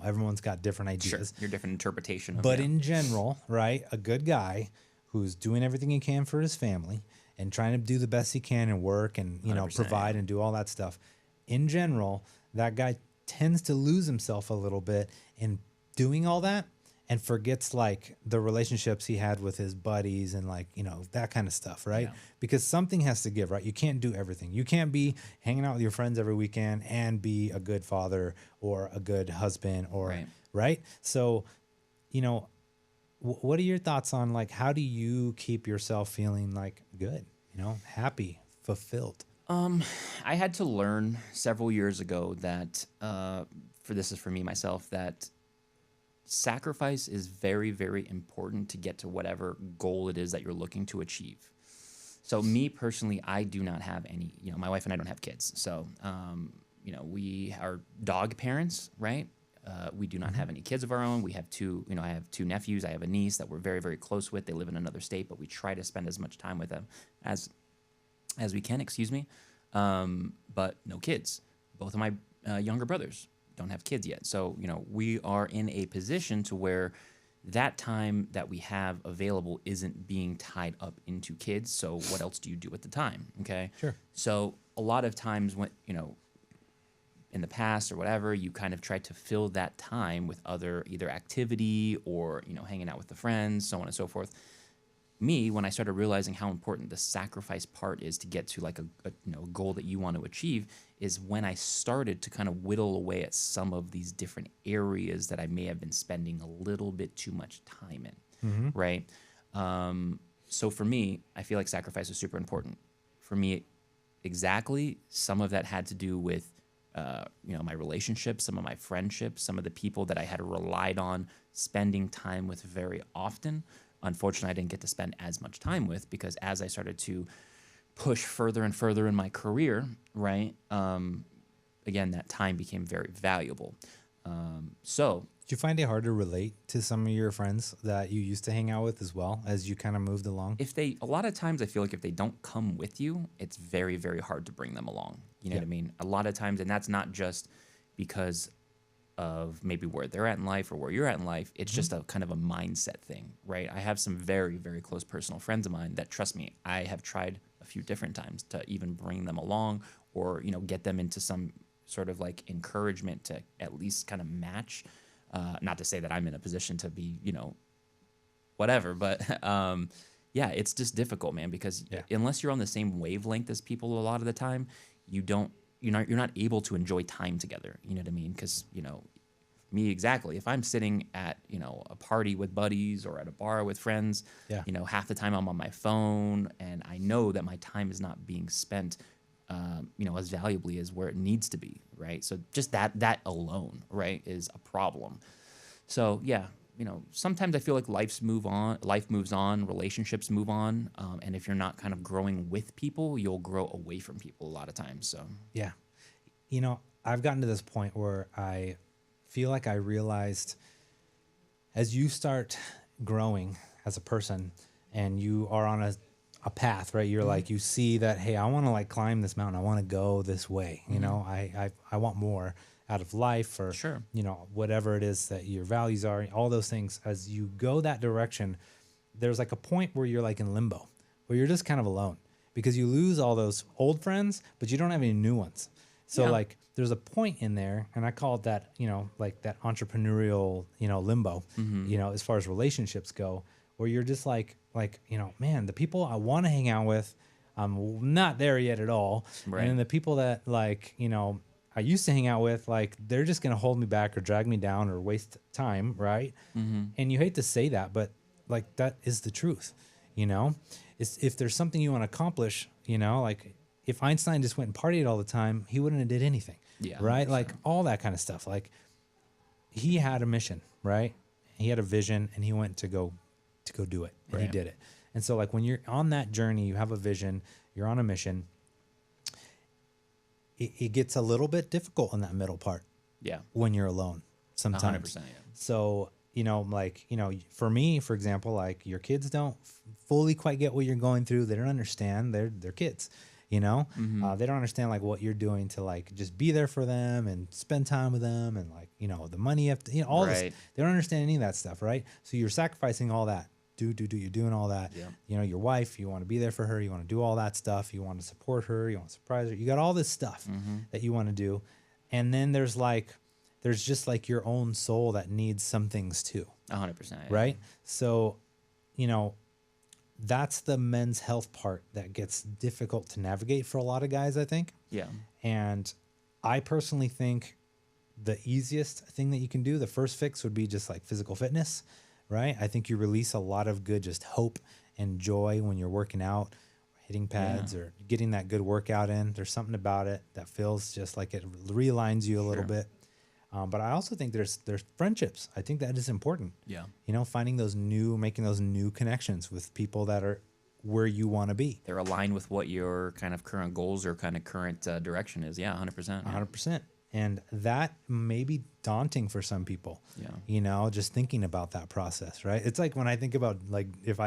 everyone's got different ideas. Your different interpretation of But it. in general, right, a good guy who's doing everything he can for his family and trying to do the best he can and work and 100%, provide and do all that stuff. In general, that guy tends to lose himself a little bit in doing all that and forgets like the relationships he had with his buddies and like that kind of stuff, right? Yeah. Because something has to give, right? You can't do everything. You can't be hanging out with your friends every weekend and be a good father or a good husband or right. So what are your thoughts on like how do you keep yourself feeling like good, happy, fulfilled? I had to learn several years ago that, this is for me myself, that sacrifice is very, very important to get to whatever goal it is that you're looking to achieve. So me personally, I do not have any, my wife and I don't have kids. So, we are dog parents, right? We do not have any kids of our own. We have I have two nephews. I have a niece that we're very, very close with. They live in another state, but we try to spend as much time with them as we can, but no kids. Both of my younger brothers don't have kids yet. So, we are in a position to where that time that we have available isn't being tied up into kids. So what else do you do at the time? Okay. Sure. So a lot of times when, in the past or whatever, you kind of try to fill that time with other either activity or, hanging out with the friends, so on and so forth. Me, when I started realizing how important the sacrifice part is to get to like a goal that you want to achieve, is when I started to kind of whittle away at some of these different areas that I may have been spending a little bit too much time in, right? So for me, I feel like sacrifice is super important. For me, exactly, some of that had to do with my relationships, some of my friendships, some of the people that I had relied on spending time with very often. Unfortunately, I didn't get to spend as much time with because as I started to push further and further in my career, right, again, that time became very valuable. So Did you find it hard to relate to some of your friends that you used to hang out with as well as you kind of moved along? a lot of times I feel like if they don't come with you, it's very, very hard to bring them along. You know what I mean? A lot of times, and that's not just because of maybe where they're at in life or where you're at in life. It's just a kind of a mindset thing, right? I have some very, very close personal friends of mine that, trust me, I have tried a few different times to even bring them along or, you know, get them into some sort of like encouragement to at least kind of match. Not to say that I'm in a position to be, you know, whatever, but yeah, it's just difficult, man, because unless you're on the same wavelength as people a lot of the time, you're not able to enjoy time together. You know what I mean? Because, you know, me exactly. If I'm sitting at, you know, a party with buddies or at a bar with friends, you know, half the time I'm on my phone and I know that my time is not being spent, you know, as valuably as where it needs to be, right? So just that alone, right, is a problem. So yeah, you know, sometimes I feel like life moves on, relationships move on, and if you're not kind of growing with people, you'll grow away from people a lot of times. So yeah, you know, I've gotten to this point where I feel like I realized as you start growing as a person and you are on a path, right? You're like, you see that, hey, I want to like climb this mountain. I want to go this way. You know, I want more out of life or, you know, whatever it is that your values are, all those things. As you go that direction, there's like a point where you're like in limbo, where you're just kind of alone because you lose all those old friends, but you don't have any new ones. So like there's a point in there, and I call it that, you know, like that entrepreneurial, you know, limbo, you know, as far as relationships go, where you're just like, you know, man, the people I want to hang out with, I'm not there yet at all. Right. And then the people that like, you know, I used to hang out with, like, they're just going to hold me back or drag me down or waste time, right? And you hate to say that, but, like, that is the truth, you know? If there's something you want to accomplish, you know, like, if Einstein just went and partied all the time, he wouldn't have did anything, right? 100%. Like, all that kind of stuff. Like, he had a mission, right? He had a vision, and he went to go do it, and he did it. And so, like, when you're on that journey, you have a vision, you're on a mission, it gets a little bit difficult in that middle part. Yeah. When you're alone sometimes. 100%. Yeah. So, you know, like, you know, for me, for example, like your kids don't fully quite get what you're going through. They don't understand. They're kids, you know, they don't understand like what you're doing to like just be there for them and spend time with them. And like, you know, the money you have to, you know, all this, they don't understand any of that stuff. Right. So you're sacrificing all that. You're doing all that. Yeah. You know, your wife, you want to be there for her. You want to do all that stuff. You want to support her. You want to surprise her. You got all this stuff that you want to do. And then there's just like your own soul that needs some things too. 100%. Yeah. Right. So, you know, that's the men's health part that gets difficult to navigate for a lot of guys, I think. Yeah. And I personally think the easiest thing that you can do, the first fix would be just like physical fitness. Right? I think you release a lot of good just hope and joy when you're working out, hitting pads or getting that good workout in. There's something about it that feels just like it realigns you a little bit. But I also think there's friendships. I think that is important. Yeah. You know, making those new connections with people that are where you want to be. They're aligned with what your kind of current goals or kind of current direction is. Yeah, 100%. 100%. And that may be daunting for some people, you know, just thinking about that process, right? It's like when I think about like, if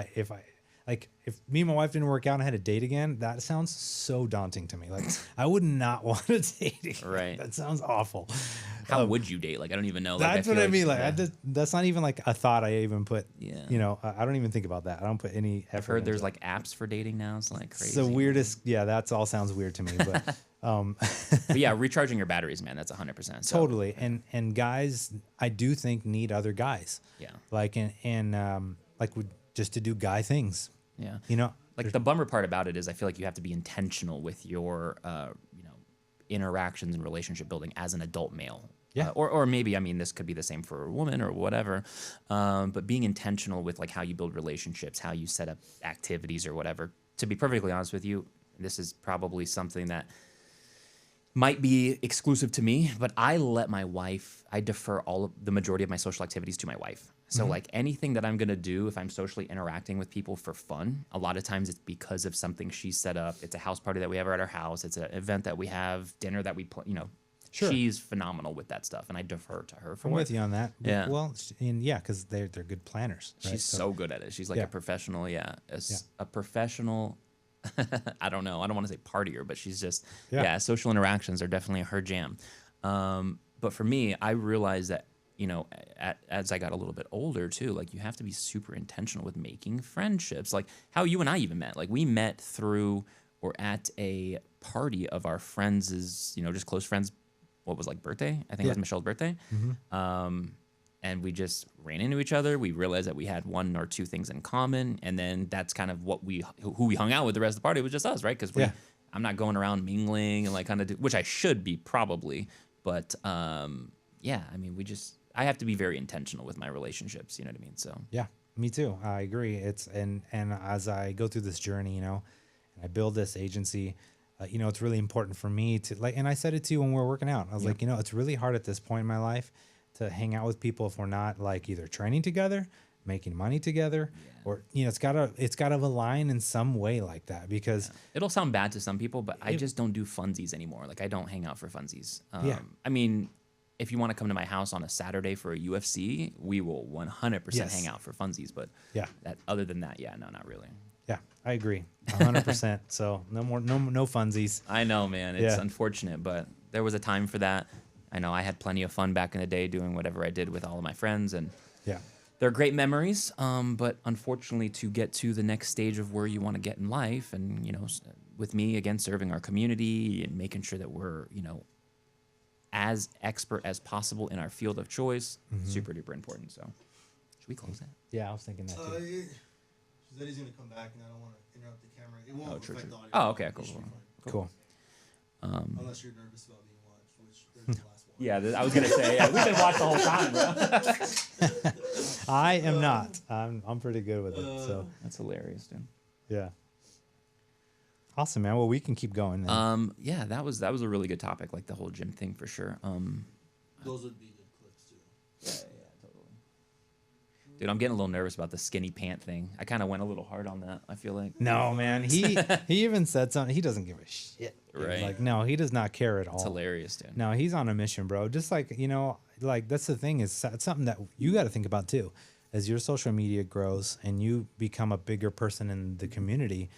me and my wife didn't work out and I had a date again, that sounds so daunting to me. Like I would not want to date again. Right. That sounds awful. How would you date? Like, I don't even know. Like, that's what I mean. Like, that's not even like a thought I even put, you know, I don't even think about that. I don't put any effort. I've heard there's like apps for dating now. It's like crazy. It's the weirdest. Yeah. That all sounds weird to me, but, but yeah, recharging your batteries, man. That's 100%. So. Totally. And guys, I do think need other guys. Yeah. Like, like just to do guy things. Yeah. You know, like the bummer part about it is I feel like you have to be intentional with your, you know, interactions and relationship building as an adult male. Yeah. Or maybe, I mean, this could be the same for a woman or whatever. But being intentional with like how you build relationships, how you set up activities or whatever. To be perfectly honest with you, this is probably something that might be exclusive to me, but I defer the majority of my social activities to my wife. So like anything that I'm going to do, if I'm socially interacting with people for fun, a lot of times it's because of something she set up. It's a house party that we have at our house. It's an event that we have, dinner that we you know, she's phenomenal with that stuff. And I defer to her for I'm with you on that. Yeah. Well, and cause they're good planners. Right? She's so good at it. She's like a professional. A professional. I don't know. I don't want to say partier, but she's just, social interactions are definitely her jam. But for me, I realized that, you know, as I got a little bit older too, like you have to be super intentional with making friendships. Like how you and I even met. Like we met through or at a party of our friends', you know, just close friends. What was like birthday? I think it was Michelle's birthday. And we just ran into each other. We realized that we had one or two things in common, and then that's kind of what who we hung out with the rest of the party. It was just us, right? Because I'm not going around mingling and like kind of which I should be probably, but yeah, I mean, I have to be very intentional with my relationships. You know what I mean? So Yeah, me too. I agree. It's and as I go through this journey, you know, and I build this agency, you know, it's really important for me to like. And I said it to you when we were working out. I was like, you know, it's really hard at this point in my life to hang out with people if we're not like either training together, making money together, or you know, it's gotta align in some way like that because it'll sound bad to some people, but I just don't do funsies anymore. Like I don't hang out for funsies. I mean, if you want to come to my house on a Saturday for a UFC, we will 100% hang out for funsies. But other than that, no, not really. Yeah, I agree, 100%. So no funsies. I know, man. It's unfortunate, but there was a time for that. I know I had plenty of fun back in the day doing whatever I did with all of my friends, and they're great memories. But unfortunately, to get to the next stage of where you want to get in life, and you know, with me again serving our community and making sure that we're as expert as possible in our field of choice, super duper important. So, should we close that? Yeah, I was thinking that too. She said he's gonna come back, and I don't want to interrupt the camera. It won't affect the audio. Oh, okay, cool. Unless you're nervous about being watched, which there's the last one. Yeah, I was gonna say we've been watched the whole time, bro. I am not. I'm pretty good with it. So that's hilarious, dude. Yeah. Awesome, man. Well, we can keep going then. Yeah, that was a really good topic, like the whole gym thing for sure. Those would be good clips too. Yeah, totally. Dude, I'm getting a little nervous about the skinny pant thing. I kind of went a little hard on that, I feel like. No, man. He even said something. He doesn't give a shit. Right. Like, no, he does not care at all. It's hilarious, dude. No, he's on a mission, bro. Just like, you know, like that's the thing is it's something that you got to think about too. As your social media grows and you become a bigger person in the community,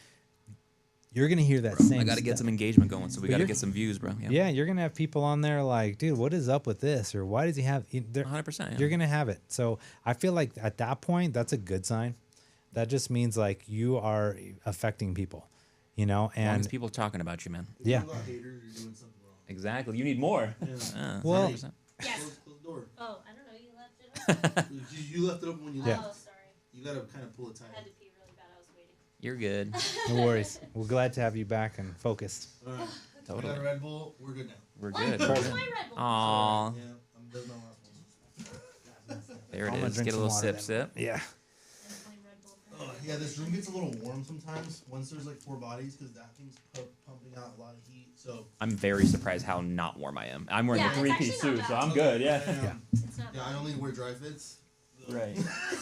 you're going to hear that same I got to get some engagement going, so we got to get some views, bro. Yeah, you're going to have people on there like, dude, what is up with this? Or why does he have... 100%, You're going to have it. So I feel like at that point, that's a good sign. That just means like you are affecting people, you know? And as long as people are talking about you, man. Yeah. If you're not haters, you're doing something wrong. Exactly. You need more. Yeah. Well... 100%. Yes. Close the door. Oh, I don't know. You left it open. You left it open when you Yeah. left. Oh, sorry. You gotta kind of pull it tight. I had to pee really bad. I was waiting. You're good. No worries. We're glad to have you back and focused. All right. Totally. I got a Red Bull. We're good now. We're What? good. Where's my Red Bull? Aw. Yeah, that's my last one. There it I'm gonna is. drink Get a some little water sip, then. sip. Yeah. There's my Red Bull. Yeah, this room gets a little warm sometimes once there's like 4 bodies because that thing's pumping out a lot of heat. So I'm very surprised how not warm I am. I'm wearing Yeah, a it's three-piece actually suit, not so bad. I'm good. Yeah. It's not Yeah, I bad. only wear dry fits. So. Right.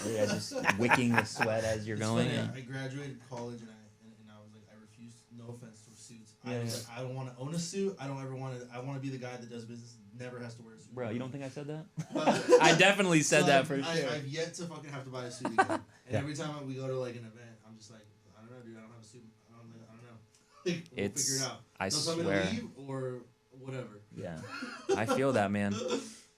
Yeah, just wicking the sweat as you're It's going. funny, Yeah. I graduated college and I was like, I refused. No offense to suits. Yeah, I was like, I don't want to own a suit. I don't ever want to. I want to be the guy that does business. Never has to wear a suit. Bro, you don't think I said that? But- I definitely said So that for sure. I've yet to fucking have to buy a suit again. And Yeah. every time we go to like an event, I'm just like, I don't know, dude. I don't have a suit. I don't know. Like, we'll It's- figure it out. I Don't tell me swear. to leave or whatever. Yeah. I feel that, man.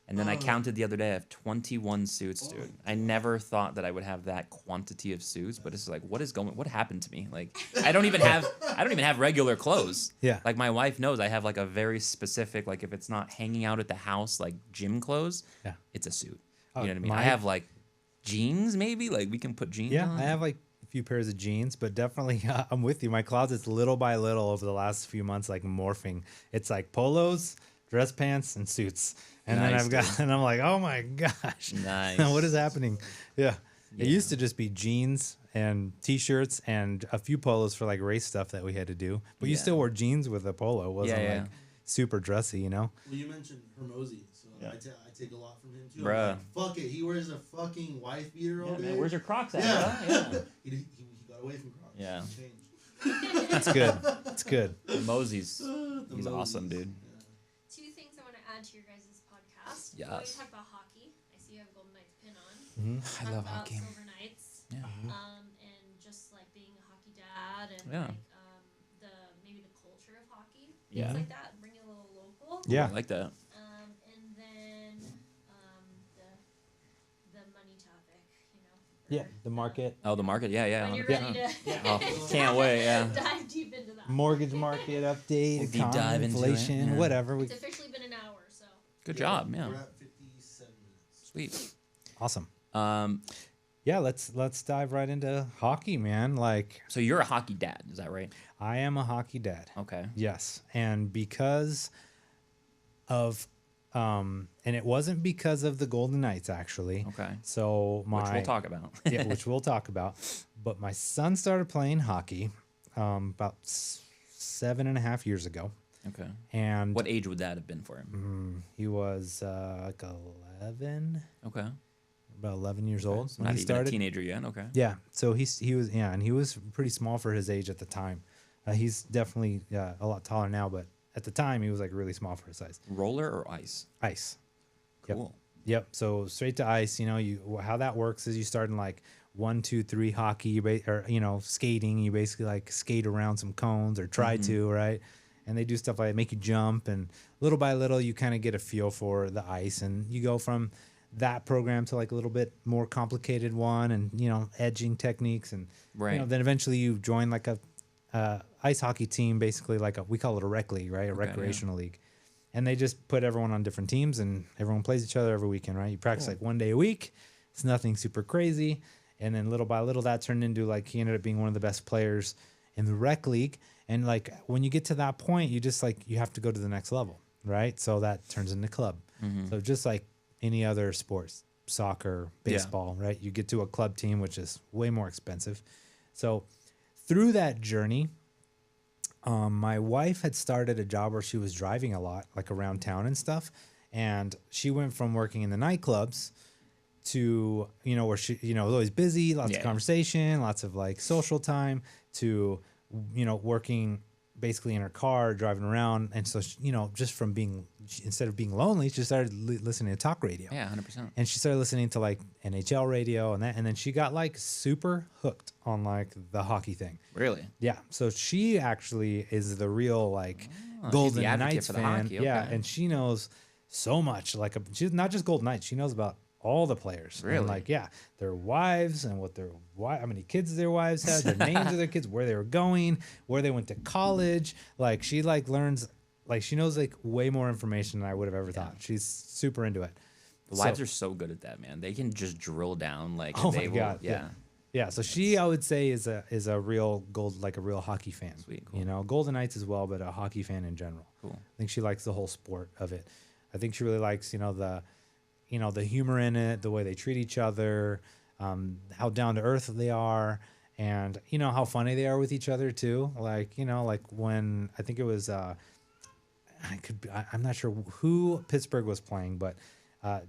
And then I counted the other day. I have 21 suits, dude. I never thought that I would have that quantity of suits, but it's like, what happened to me? Like, I don't even have regular clothes. Yeah. Like my wife knows I have like a very specific, like if it's not hanging out at the house, like gym clothes, Yeah. it's a suit. Oh, You know what I mean? my- I have like jeans, maybe like we can put jeans Yeah, on. I have like a few pairs of jeans, but definitely I'm with you. My closet's little by little over the last few months like morphing. It's like polos, dress pants, and suits. And then Nice, I've got, and I'm like, oh my gosh, Nice. what is happening? Yeah. It Yeah. used to just be jeans and t-shirts and a few polos for like race stuff that we had to do. But you Yeah. still wore jeans with a polo. It wasn't Yeah, like super dressy, you know? Well, you mentioned Hermosi, so Yeah. I take a lot from him too. Bruh. I'm like, fuck it, he wears a fucking wife beater all day. your Crocs at? Yeah. bro? Yeah. He got away from Crocs. Yeah. He changed. It's good. It's good. Mosey's, The he's Moses. awesome, dude. Yeah. 2 things I want to add to your guys' podcast. Yes. We always talk about hockey. I see you have a Golden Knights pin on. I Talk love about hockey. Silver Knights. Yeah. And just like being a hockey dad and Yeah. like maybe the culture of hockey. Yeah. Things like that. Bring it a little local. Yeah. I like that. And then Yeah, the market. Oh, the market. Yeah. When you're 100%. ready to Oh, can't wait. Yeah. dive deep into that. Mortgage market update, We'll deep economy, dive into it, inflation, yeah. whatever. It's officially been an hour, so. Good job. Yeah. We're at 57 minutes. Sweet. Awesome. Um, Yeah, let's dive right into hockey, man. Like, so you're a hockey dad, is that right? I am a hockey dad. Okay. Yes, and because of and it wasn't because of the Golden Knights actually. Okay. So Which we'll talk about. yeah, which we'll talk about. But my son started playing hockey about 7.5 years ago, Okay. and What age would that have been for him? he was like 11, Okay. about 11 years old So when not he even a started. teenager yet. Okay. Yeah, so he was and he was pretty small for his age at the time. He's definitely a lot taller now, but at the time he was like really small for his size. Roller or ice? Ice. Yep. Cool. Yep. So straight to ice. You know, how that works is you start in like 1, 2, 3 hockey, or skating. You basically like skate around some cones or try to, right? And they do stuff like make you jump, and little by little you kind of get a feel for the ice, and you go from that program to like a little bit more complicated one, and edging techniques, and Right. then eventually you join like a ice hockey team, basically like we call it a rec league, right? A Okay, recreational league. And they just put everyone on different teams, and everyone plays each other every weekend, right? You practice like 1 day a week. It's nothing super crazy. And then little by little that turned into like he ended up being one of the best players in the rec league. And like when you get to that point, you just like you have to go to the next level, right? So that turns into club. So just like any other sports, soccer, baseball, right? You get to a club team, which is way more expensive. So through that journey, my wife had started a job where she was driving a lot, like around town and stuff. And she went from working in the nightclubs to, where she, was always busy, lots of conversation, lots of like social time, to, working basically in her car, driving around. And so, just from instead of being lonely, she started listening to talk radio. Yeah, 100%. And she started listening to like NHL radio and that. And then she got like super hooked on like the hockey thing. Really? Yeah. So she actually is the real like she's Golden the advocate Knights for the fan. hockey, Yeah. okay. And she knows so much. Like she's not just Golden Knights. She knows about all the players. Really? And like, yeah, their wives and how many kids their wives had, their names of their kids, where they were going, where they went to college. Like she like learns, like she knows like way more information than I would have ever thought. She's super into it. The wives are so good at that, man. They can just drill down like Oh they my will. God, Yeah. Yeah, so she, I would say, is a real like a real hockey fan. Sweet, cool. Golden Knights as well, but a hockey fan in general. Cool. I think she likes the whole sport of it. I think she really likes, the humor in it, the way they treat each other, how down to earth they are, and how funny they are with each other too. Like like when I think it was, I'm not sure who Pittsburgh was playing, but.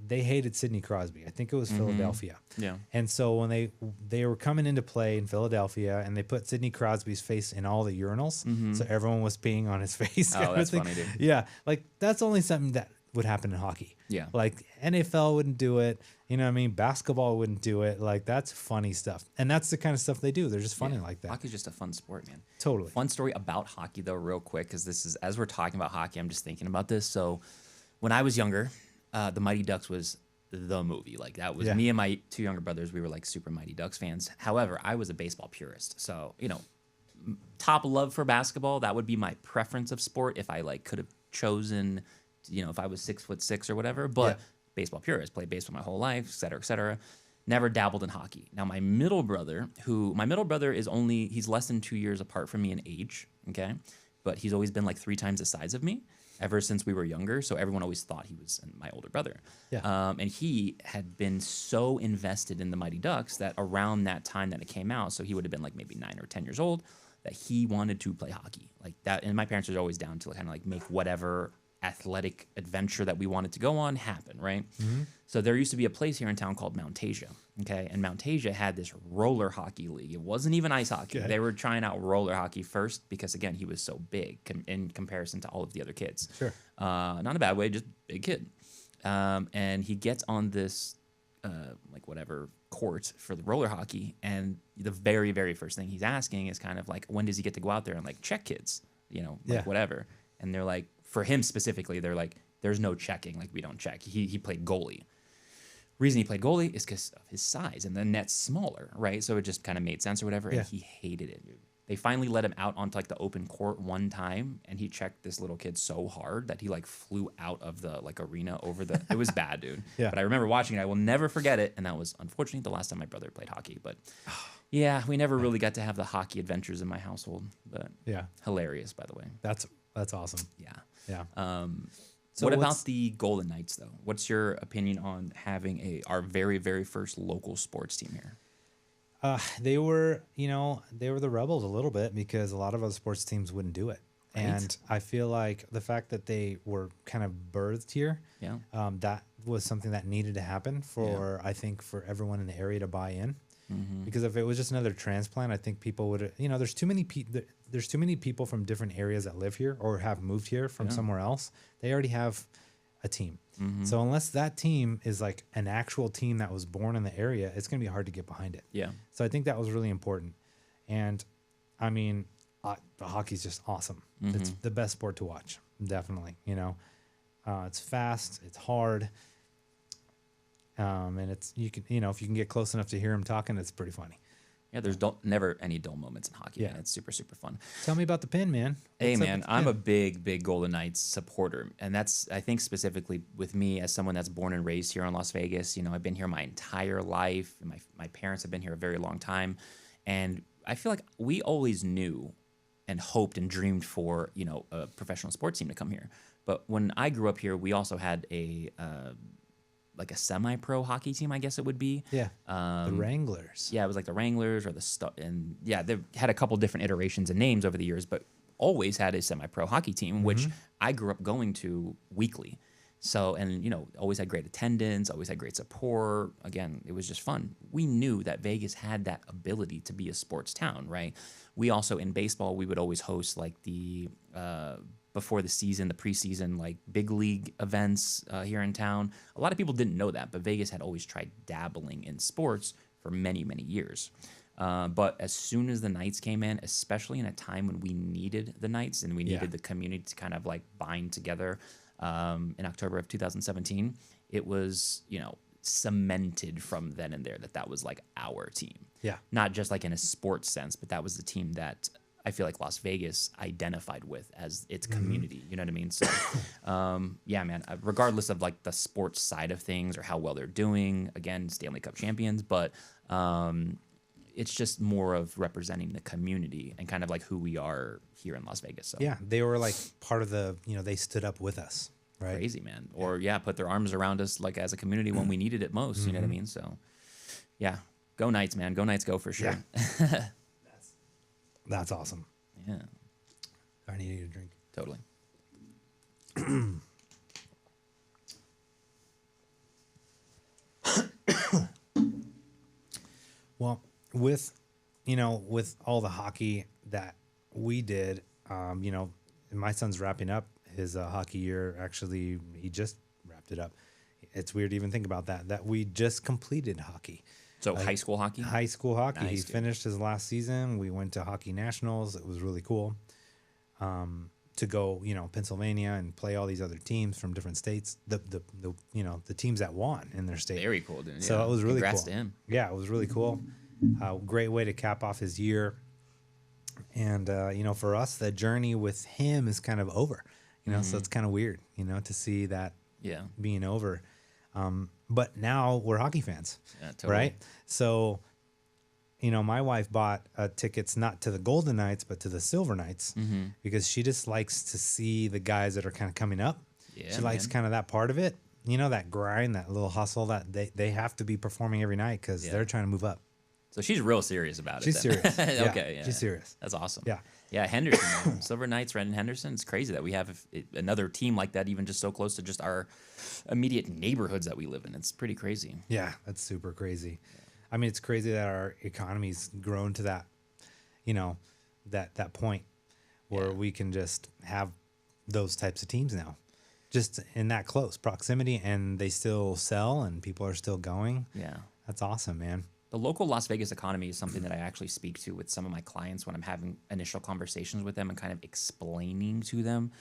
They hated Sidney Crosby. I think it was Philadelphia. Yeah. And so when they were coming into play in Philadelphia, and they put Sidney Crosby's face in all the urinals, so everyone was peeing on his face. Oh, that's funny, dude. Yeah, like that's only something that would happen in hockey. Yeah. Like NFL wouldn't do it. You know what I mean? Basketball wouldn't do it. Like that's funny stuff, and that's the kind of stuff they do. They're just funny like that. Hockey's just a fun sport, man. Totally. Fun story about hockey, though, real quick, because this is, as we're talking about hockey, I'm just thinking about this. So when I was younger, the Mighty Ducks was the movie. Like that was me and my 2 younger brothers. We were like super Mighty Ducks fans. However, I was a baseball purist. So, top love for basketball. That would be my preference of sport if I like could have chosen, if I was 6'6" or whatever. But baseball purist, played baseball my whole life, et cetera, et cetera. Never dabbled in hockey. Now my middle brother is he's less than 2 years apart from me in age. Okay. But he's always been like 3 times the size of me ever since we were younger. So everyone always thought he was my older brother. Yeah. And he had been so invested in the Mighty Ducks that around that time that it came out, so he would have been like maybe 9 or 10 years old, that he wanted to play hockey like that. And my parents were always down to kind of like make whatever athletic adventure that we wanted to go on happen, right? So there used to be a place here in town called Mount Asia, okay? And Mount Asia had this roller hockey league. It wasn't even ice hockey. Okay. They were trying out roller hockey first because, again, he was so big in comparison to all of the other kids. Sure. Not in a bad way, just big kid. And he gets on this, court for the roller hockey, and the very, very first thing he's asking is kind of like, when does he get to go out there and like check kids, whatever. And they're like, for him specifically, they're like, there's no checking. Like, we don't check. He played goalie. reason he played goalie is because of his size and the net's smaller, right? So it just kind of made sense or whatever. Yeah. And he hated it. They finally let him out onto like the open court one time, and he checked this little kid so hard that he like flew out of the like arena over the. It was bad, dude. Yeah. But I remember watching it. I will never forget it. And that was unfortunately the last time my brother played hockey. But yeah, we never really got to have the hockey adventures in my household. But Yeah. hilarious, by the way. That's awesome. Yeah. Yeah. So what what's- about the Golden Knights, though? What's your opinion on having our very, very first local sports team here? They were the rebels a little bit because a lot of other sports teams wouldn't do it. Right. And I feel like the fact that they were kind of birthed here, Yeah. that was something that needed to happen for, I think, for everyone in the area to buy in. Because if it was just another transplant, I think people would, there's too many people from different areas that live here or have moved here from somewhere else. They already have a team. So unless that team is like an actual team that was born in the area, it's going to be hard to get behind it. Yeah. So I think that was really important. And I mean, the hockey's just awesome. It's the best sport to watch. Definitely. It's fast, it's hard. And if you can get close enough to hear him talking, it's pretty funny. Yeah, there's never any dull moments in hockey. Yeah. Man. It's super, super fun. Tell me about the pin, man. Hey, What's up man, with the I'm pin? a big, big Golden Knights supporter. And that's, I think, specifically with me as someone that's born and raised here in Las Vegas. I've been here my entire life. And my parents have been here a very long time. And I feel like we always knew and hoped and dreamed for, a professional sports team to come here. But when I grew up here, we also had a semi-pro hockey team, I guess it would be. Yeah. The Wranglers. Yeah, it was like the Wranglers or and yeah, they've had a couple different iterations and names over the years, but always had a semi-pro hockey team, which I grew up going to weekly. So, and always had great attendance, always had great support. Again, it was just fun. We knew that Vegas had that ability to be a sports town, right? We also, in baseball, we would always host like the, before the season, the preseason, like big league events here in town. A lot of people didn't know that, but Vegas had always tried dabbling in sports for many, many years. But as soon as the Knights came in, especially in a time when we needed the Knights and we needed the community to kind of like bind together in October of 2017, it was, cemented from then and there that was like our team. Yeah. Not just like in a sports sense, but that was the team that I feel like Las Vegas identified with as its community. You know what I mean? So, yeah, man, regardless of like the sports side of things or how well they're doing, again, Stanley Cup champions, but it's just more of representing the community and kind of like who we are here in Las Vegas. So Yeah. They were like part of the, they stood up with us. Right. crazy, man. Or put their arms around us like as a community when we needed it most. You know what I mean? So yeah, go Knights, man. Go Knights, go for sure. Yeah. That's awesome. Yeah, I need a drink. totally. Well, with all the hockey that we did, my son's wrapping up his hockey year. Actually, he just wrapped it up. It's weird to even think about that we just completed hockey. So high school hockey? High school hockey. Nice, He dude. finished his last season. We went to hockey nationals. It was really cool. To go, Pennsylvania and play all these other teams from different states. The teams that won in their state. Very cool, dude. So Yeah. it was really Congrats cool. to him. Yeah, it was really cool. Great way to cap off his year. And for us, the journey with him is kind of over. So it's kind of weird, to see that Yeah. being over. But now we're hockey fans, Yeah, totally. right? So, my wife bought tickets not to the Golden Knights, but to the Silver Knights because she just likes to see the guys that are kind of coming up. Yeah, She likes man. kind of that part of it, that grind, that little hustle that they have to be performing every night because they're trying to move up. So she's real serious about it. She's then. serious. Yeah, Okay. Yeah. she's serious. That's awesome. Yeah. Yeah. Henderson, man. Silver Knights, Ren and Henderson. It's crazy that we have another team like that, even just so close to just our immediate neighborhoods that we live in. It's pretty crazy. Yeah, that's super crazy. I mean, it's crazy that our economy's grown to that, that point where we can just have those types of teams now, just in that close proximity, and they still sell and people are still going. Yeah. That's awesome, man. The local Las Vegas economy is something that I actually speak to with some of my clients when I'm having initial conversations with them and kind of explaining to them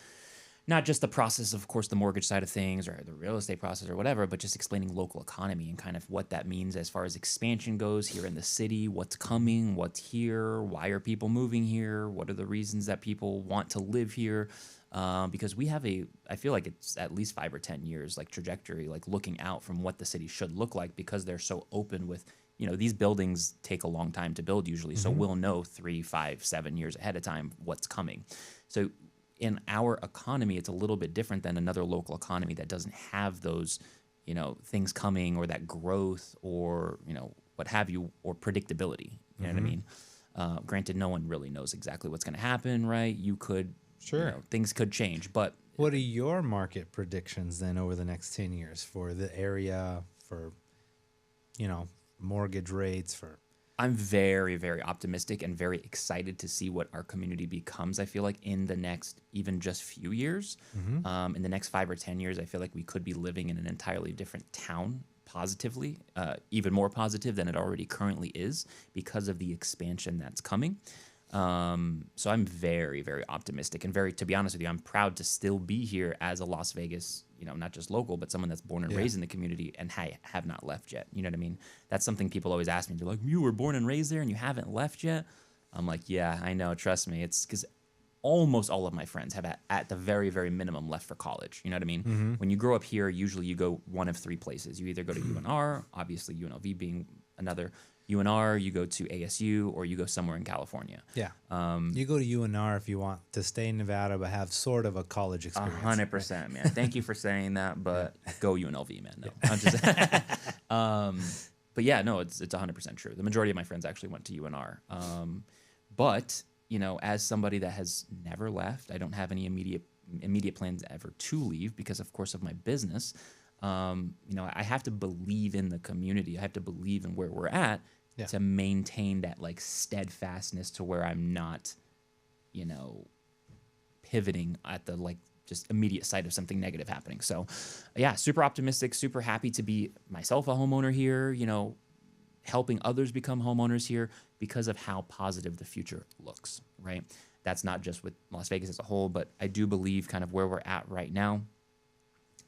not just the process of course, the mortgage side of things or the real estate process or whatever, but just explaining local economy and kind of what that means as far as expansion goes here in the city, what's coming, what's here, why are people moving here, what are the reasons that people want to live here. Because we have I feel like it's at least 5 or 10 years like trajectory, like looking out from what the city should look like because they're so open with, these buildings take a long time to build usually. So we'll know 3, 5, 7 years ahead of time what's coming. So in our economy, it's a little bit different than another local economy that doesn't have those, things coming or that growth or, what have you, or predictability. You know what I mean? Granted, no one really knows exactly what's going to happen, right? You could, Sure. Things could change, but What are your market predictions then over the next 10 years for the area, for, mortgage rates, for... I'm very, very optimistic and very excited to see what our community becomes. I feel like in the next even just few years, in the next 5 or 10 years, I feel like we could be living in an entirely different town positively, even more positive than it already currently is because of the expansion that's coming. So I'm very, very optimistic and to be honest with you, I'm proud to still be here as a Las Vegas, not just local, but someone that's born and raised in the community and have not left yet. You know what I mean? That's something people always ask me. They're like, you were born and raised there and you haven't left yet? I'm like, yeah, I know. Trust me. It's because almost all of my friends have at the very, very minimum left for college. You know what I mean? When you grow up here, usually you go one of 3 places. You either go to UNR, obviously UNLV being another, UNR, you go to ASU, or you go somewhere in California. Yeah. You go to UNR if you want to stay in Nevada but have sort of a college experience. 100%, man. Thank you for saying that, but go UNLV, man. No, I'm just. But yeah, no, it's 100% true. The majority of my friends actually went to UNR. But as somebody that has never left, I don't have any immediate plans ever to leave because, of course, of my business. I have to believe in the community. I have to believe in where we're at to maintain that like steadfastness to where I'm not, pivoting at the like just immediate sight of something negative happening. So yeah, super optimistic, super happy to be myself a homeowner here, helping others become homeowners here because of how positive the future looks, right? That's not just with Las Vegas as a whole, but I do believe kind of where we're at right now,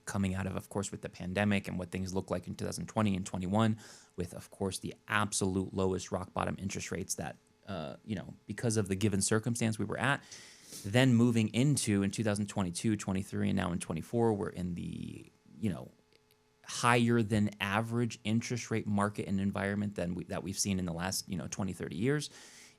coming out of course, with the pandemic and what things look like in 2020 and 21, with, of course, the absolute lowest rock bottom interest rates that, because of the given circumstance we were at, then moving into in 2022, 23, and now in 24, we're in the, higher than average interest rate market and environment that we've seen in the last, 20, 30 years.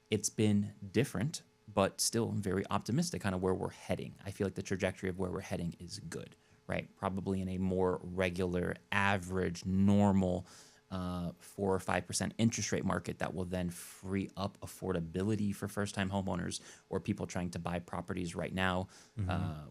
It's been different, but still very optimistic kind of where we're heading. I feel like the trajectory of where we're heading is good. Right, probably in a more regular, average, normal 4 or 5% interest rate market that will then free up affordability for first-time homeowners or people trying to buy properties right now,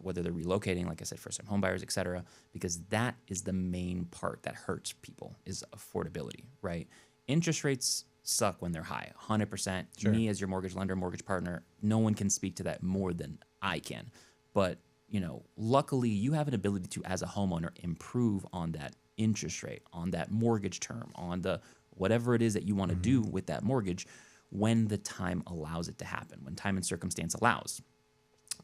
whether they're relocating, like I said, first-time homebuyers, et cetera, because that is the main part that hurts people is affordability, right? Interest rates suck when they're high, 100%. Sure. Me as your mortgage lender, mortgage partner, no one can speak to that more than I can, but luckily you have an ability to, as a homeowner, improve on that interest rate, on that mortgage term, on the whatever it is that you want to do with that mortgage when the time allows it to happen, when time and circumstance allows.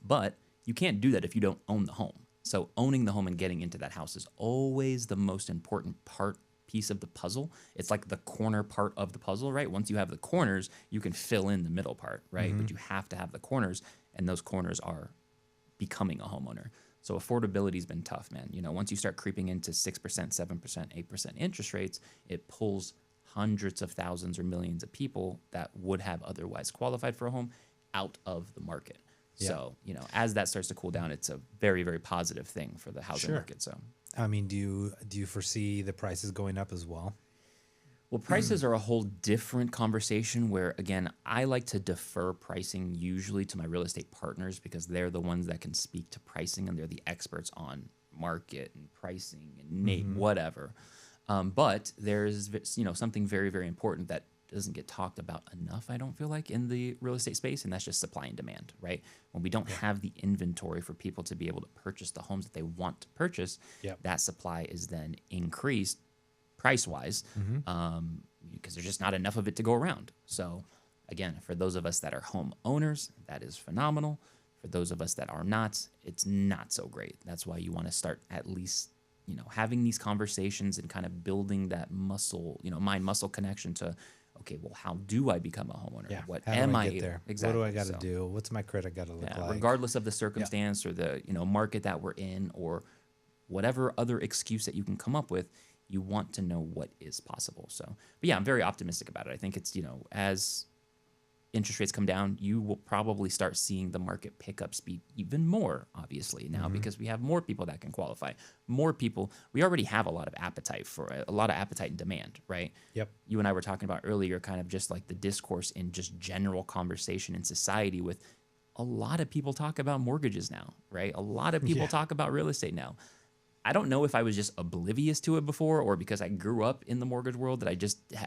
But you can't do that if you don't own the home. So owning the home and getting into that house is always the most important piece of the puzzle. It's like the corner part of the puzzle, right? Once you have the corners, you can fill in the middle part, right? But you have to have the corners, and those corners are becoming a homeowner. So affordability's been tough, man. Once you start creeping into 6%, 7%, 8% interest rates, it pulls hundreds of thousands or millions of people that would have otherwise qualified for a home out of the market. Yeah. So, as that starts to cool down, it's a very, very positive thing for the housing market. So, I mean, do you foresee the prices going up as well? Well, prices are a whole different conversation where, again, I like to defer pricing usually to my real estate partners because they're the ones that can speak to pricing and they're the experts on market and pricing and whatever. But there's, something very, very important that doesn't get talked about enough, I don't feel like, in the real estate space, and that's just supply and demand, right? When we don't have the inventory for people to be able to purchase the homes that they want to purchase, that supply is then increased price-wise, because there's just not enough of it to go around. So again, for those of us that are home owners, that is phenomenal. For those of us that are not, it's not so great. That's why you want to start at least, having these conversations and kind of building that muscle, mind muscle connection to, okay, well, how do I become a homeowner? Yeah. What How am do I I get able- there? Exactly. What do I got to So, do? What's my credit got to look like? regardless of the circumstance or the, market that we're in or whatever other excuse that you can come up with, you want to know what is possible. So, but yeah, I'm very optimistic about it. I think it's, as interest rates come down, you will probably start seeing the market pick up speed even more, obviously, now because we have more people that can qualify. More people, we already have a lot of appetite and demand, right? Yep. You and I were talking about earlier, kind of just like the discourse in just general conversation in society with a lot of people talk about mortgages now, right? A lot of people Yeah. talk about real estate now. I don't know if I was just oblivious to it before or because I grew up in the mortgage world that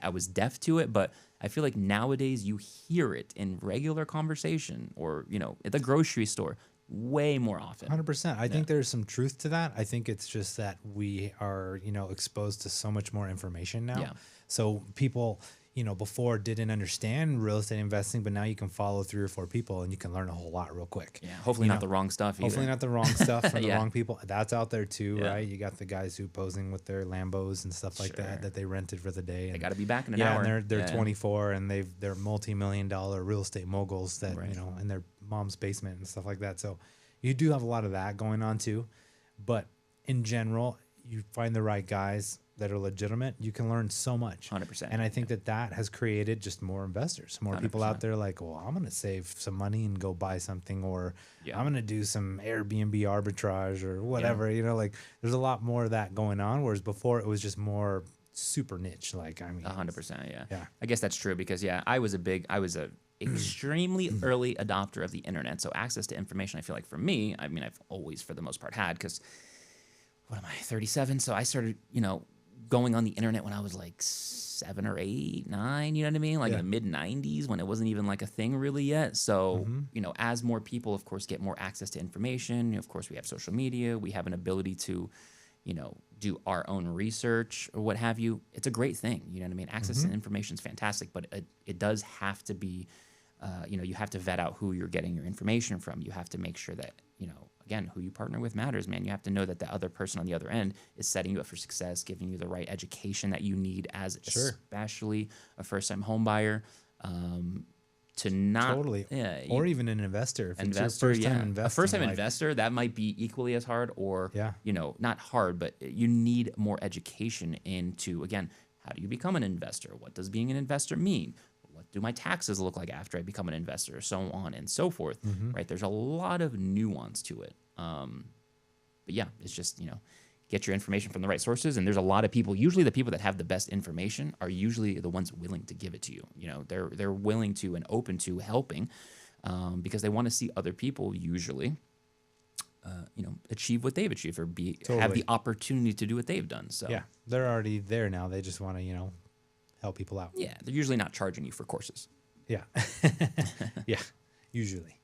I was deaf to it, but I feel like nowadays you hear it in regular conversation or, at the grocery store way more often. 100%. I think there's some truth to that. I think it's just that we are, exposed to so much more information now. Yeah. So people, before didn't understand real estate investing, but now you can follow 3 or 4 people and you can learn a whole lot real quick. Yeah, hopefully not the wrong stuff either. Hopefully not the wrong stuff from the Yeah. wrong people. That's out there too, Yeah. right? You got the guys who posing with their Lambos and stuff like Sure. that they rented for the day. They And got to be back in an yeah, hour. and they're Yeah. 24 and they're multi-million-dollar real estate moguls that Right. in their mom's basement and stuff like that. So you do have a lot of that going on too, but in general, you find the right guys that are legitimate. You can learn so much. 100%. And I think that has created just more investors, more people 100%. out there like, well, I'm going to save some money and go buy something, or Yeah. I'm going to do some Airbnb arbitrage or whatever. Like there's a lot more of that going on. Whereas before it was just more super niche. Like, I mean, 100%. Yeah. Yeah. I guess that's true because I was a extremely early adopter of the internet. So access to information, I feel like for me, I mean, I've always for the most part had, because what am I, 37? So I started, going on the internet when I was like 7 or 8, 9, you know what I mean? Like Yeah. in the mid 90s when it wasn't even like a thing really yet. So, as more people, of course, get more access to information, of course, we have social media, we have an ability to, do our own research or what have you. It's a great thing. You know what I mean? Access to information is fantastic, but it does have to be, you have to vet out who you're getting your information from. You have to make sure that, again, who you partner with matters, man. You have to know that the other person on the other end is setting you up for success, giving you the right education that you need as especially a first-time home buyer. To not totally. yeah, Or even an investor. If it's your investor, first time yeah. investing, A first-time like, investor, that might be equally as hard or, Yeah. not hard, but you need more education into, again, how do you become an investor? What does being an investor mean? What do my taxes look like after I become an investor? So on and so forth, right? There's a lot of nuance to it. But yeah, it's just, get your information from the right sources. And there's a lot of people, usually the people that have the best information are usually the ones willing to give it to you. They're willing to and open to helping because they want to see other people usually, achieve what they've achieved or have the opportunity to do what they've done. So Yeah, they're already there now. They just want to, help people out. yeah, they're usually not charging you for courses. Yeah. Yeah, usually.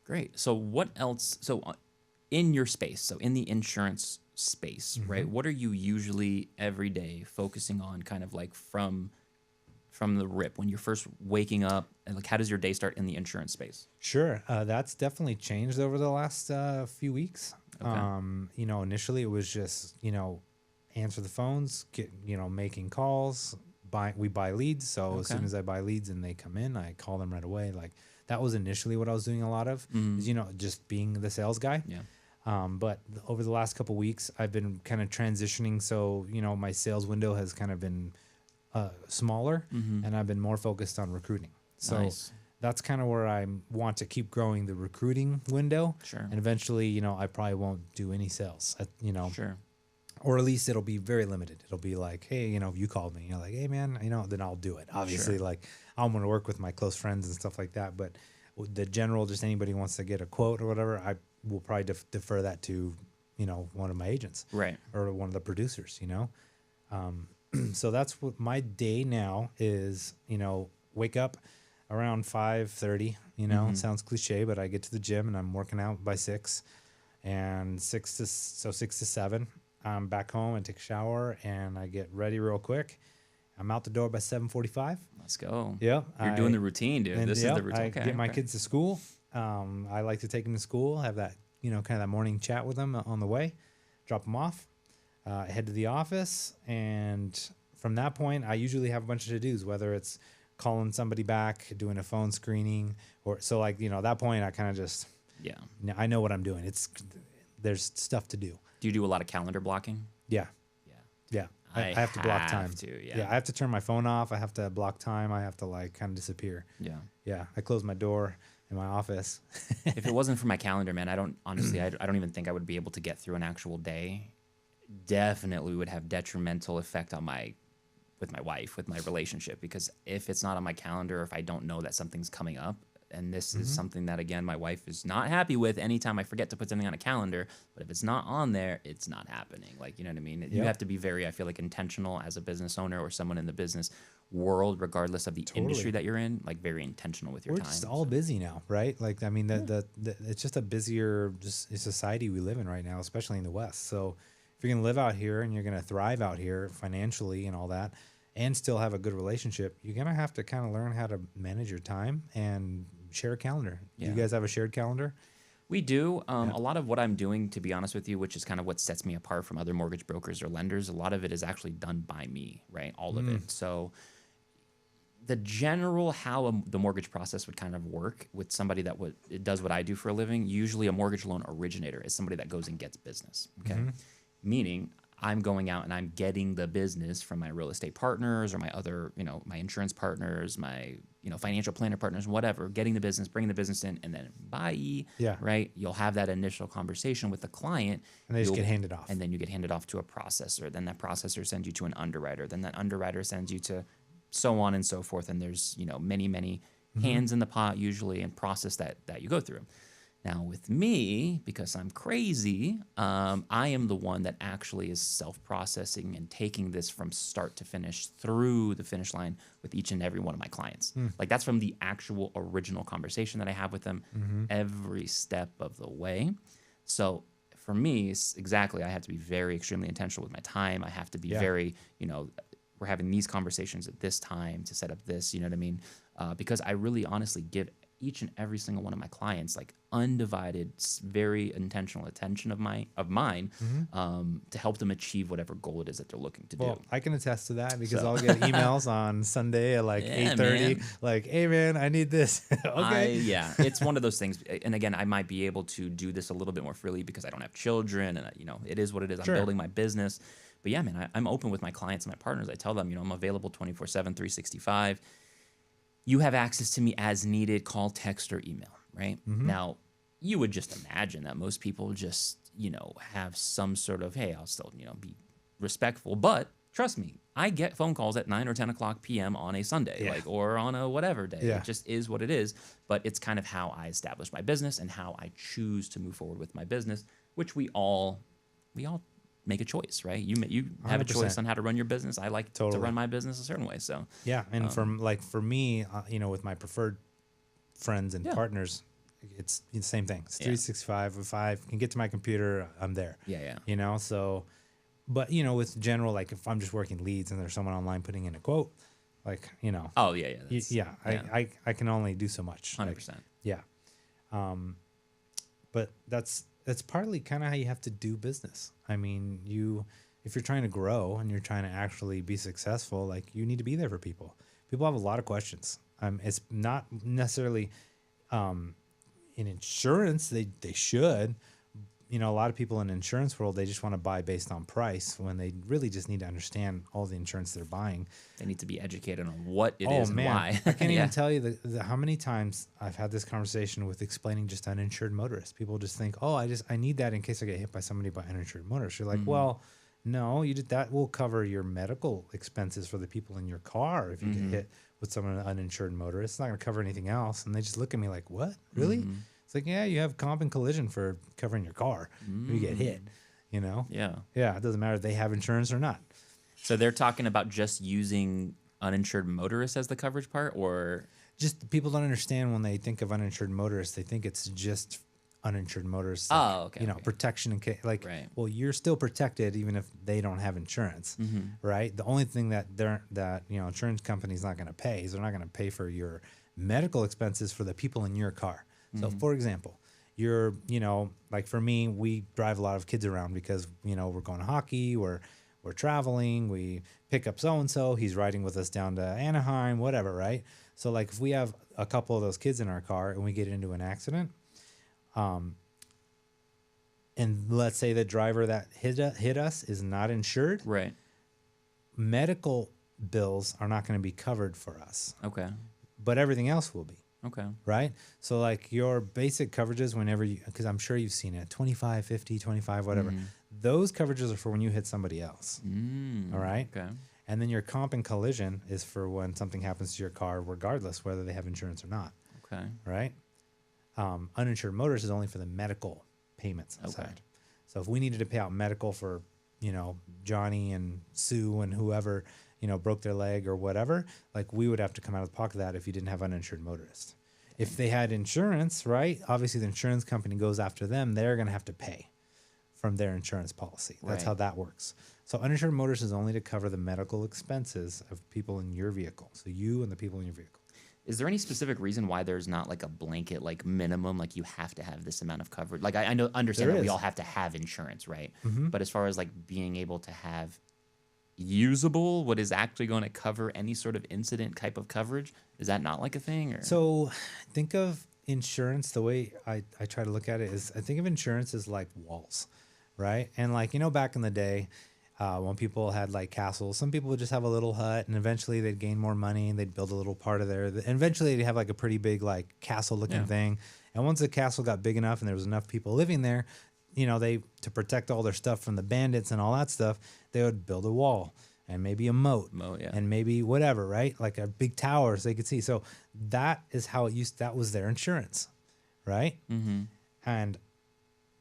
Great. So what else? So in your space, so in the insurance space, right? What are you usually every day focusing on, kind of like from the rip when you're first waking up, and like how does your day start in the insurance space? Sure. That's definitely changed over the last few weeks. Okay. Initially it was just, answer the phones, get, making calls, we buy leads. So as soon as I buy leads and they come in, I call them right away. Like that was initially what I was doing a lot of, is, just being the sales guy. Yeah. But over the last couple of weeks, I've been kind of transitioning. So, my sales window has kind of been smaller, and I've been more focused on recruiting. So Nice. that's kind of where I want to keep growing the recruiting window. Sure. And eventually, I probably won't do any sales, Sure. or at least it'll be very limited. It'll be like, hey, you called me, like, hey man, then I'll do it. Obviously, like I'm going to work with my close friends and stuff like that. But the general, just anybody wants to get a quote or whatever, I will probably defer that to, one of my agents, Right. or one of the producers, So that's what my day now is, wake up around 5:30, it sounds cliche, but I get to the gym and I'm working out by 6, and 6 to 7, I'm back home and take a shower and I get ready real quick. I'm out the door by 7:45. Let's go. Yeah, You're doing the routine, dude. And This is the routine. I Okay, get my okay. kids to school. I like to take them to school, have that, kind of that morning chat with them on the way, drop them off, head to the office. And from that point, I usually have a bunch of to-dos, whether it's calling somebody back, doing a phone screening, or so like, at that point, I kind of just, Yeah. I know what I'm doing. There's stuff to do. Do you do a lot of calendar blocking? Yeah. Yeah. Yeah. I have to block time. Yeah. I have to turn my phone off. I have to block time. I have to kind of disappear. Yeah. Yeah. I close my door in my office. If it wasn't for my calendar, man, I don't even think I would be able to get through an actual day. Definitely would have detrimental effect on with my wife, with my relationship, because if it's not on my calendar, or if I don't know that something's coming up, and this is something that, again, my wife is not happy with anytime I forget to put something on a calendar, but if it's not on there, it's not happening. Like, you know what I mean? You Yep. have to be very, I feel like, intentional as a business owner or someone in the business world, regardless of the industry that you're in, like very intentional with your We're time. just all busy now, right? Like, I mean, it's just a busier society we live in right now, especially in the West. So if you're going to live out here and you're going to thrive out here financially and all that, and still have a good relationship, you're going to have to kind of learn how to manage your time and share a calendar. Do you Yeah. guys have a shared calendar? We do. A lot of what I'm doing, to be honest with you, which is kind of what sets me apart from other mortgage brokers or lenders, a lot of it is actually done by me, right? All of it. So the general how the mortgage process would kind of work with somebody that it does what I do for a living, usually a mortgage loan originator is somebody that goes and gets business, okay? Meaning I'm going out and I'm getting the business from my real estate partners or my other, my insurance partners, my, financial planner partners, whatever, getting the business, bringing the business in, and then bye, Yeah. right? You'll have that initial conversation with the client. And they just You'll- get handed off. And then you get handed off to a processor. Then that processor sends you to an underwriter. Then that underwriter sends you to so on and so forth. And there's, many, many hands in the pot usually and process that you go through. Now with me, because I'm crazy, I am the one that actually is self-processing and taking this from start to finish through the finish line with each and every one of my clients. Like that's from the actual original conversation that I have with them every step of the way. So for me, exactly, I have to be very extremely intentional with my time. I have to be very, we're having these conversations at this time to set up this, you know what I mean? Because I really honestly give each and every single one of my clients like undivided, very intentional attention of mine to help them achieve whatever goal it is that they're looking to Well, do. I can attest to that because So. I'll get emails on Sunday at like Yeah, 8:30, man. like, "Hey man, I need this." Okay. Yeah, it's one of those things. And again, I might be able to do this a little bit more freely because I don't have children, and it is what it is. Sure. I'm building my business. But yeah, man, I'm open with my clients and my partners. I tell them, I'm available 24/7, 365. You have access to me as needed, call, text, or email, right? Now, you would just imagine that most people just, have some sort of, hey, I'll still, be respectful. But trust me, I get phone calls at 9 or 10 o'clock p.m. on a Sunday, or on a whatever day. Yeah. It just is what it is. But it's kind of how I establish my business and how I choose to move forward with my business, which we all make a choice, right? You have a 100%. choice on how to run your business. I like to Totally. run my business a certain way. So Yeah, and for me, with my preferred friends and Yeah. partners, it's the same thing. It's 365. If I can get to my computer, I'm there. yeah. So, but with general, like if I'm just working leads and there's someone online putting in a quote, like Oh yeah. That's, I can only do so much. 100%. Yeah. But that's partly kind of how you have to do business. I mean, if you're trying to grow and you're trying to actually be successful, like you need to be there for people. People have a lot of questions. It's not necessarily in insurance. They should. A lot of people in the insurance world, they just want to buy based on price when they really just need to understand all the insurance they're buying. They need to be educated on what it is and why. I can't even tell you how many times I've had this conversation with explaining just uninsured motorists. People just think, oh, I need that in case I get hit by somebody by uninsured motorists. You're like, well, no, that will cover your medical expenses for the people in your car if you get hit with someone uninsured motorist. It's not going to cover anything else. And they just look at me like, what? Really? It's like, yeah, you have comp and collision for covering your car if you get hit. Yeah. Yeah, it doesn't matter if they have insurance or not. So they're talking about just using uninsured motorists as the coverage part, or Just people don't understand when they think of uninsured motorists, they think it's just uninsured motorists. Oh, okay, You know, okay. protection in case, like, Right. well, you're still protected even if they don't have insurance, right? The only thing that insurance company's not going to pay is they're not going to pay for your medical expenses for the people in your car. So, for example, like for me, we drive a lot of kids around because we're going to hockey, we're traveling, we pick up so and so, he's riding with us down to Anaheim, whatever, right? So like if we have a couple of those kids in our car and we get into an accident, and let's say the driver that hit us is not insured, Right. medical bills are not going to be covered for us, Okay. but everything else will be. Okay. Right? So like your basic coverages whenever because I'm sure you've seen it, 25, 50, 25, whatever. Those coverages are for when you hit somebody else. All right? Okay. And then your comp and collision is for when something happens to your car, regardless whether they have insurance or not. Okay. Right? Uninsured motors is only for the medical payments side. So if we needed to pay out medical for, Johnny and Sue and whoever, broke their leg or whatever, like we would have to come out of the pocket of that if you didn't have uninsured motorists. If they had insurance, right? Obviously the insurance company goes after them. They're going to have to pay from their insurance policy. That's Right. how that works. So uninsured motorists is only to cover the medical expenses of people in your vehicle. So you and the people in your vehicle. Is there any specific reason why there's not like a blanket like minimum, like you have to have this amount of coverage? Like I understand There that we is. all have to have insurance, right? But as far as like being able to have usable, what is actually going to cover any sort of incident type of coverage, is that not like a thing? Or So think of insurance, the way I try to look at it is I think of insurance as like walls, right? And like, back in the day, when people had like castles, some people would just have a little hut and eventually they'd gain more money and they'd build a little part of there. And eventually they'd have like a pretty big like castle looking thing. And once the castle got big enough and there was enough people living there, to protect all their stuff from the bandits and all that stuff, they would build a wall and maybe a moat, yeah. and maybe whatever, right? Like a big tower so they could see. So that is how that was their insurance, right? And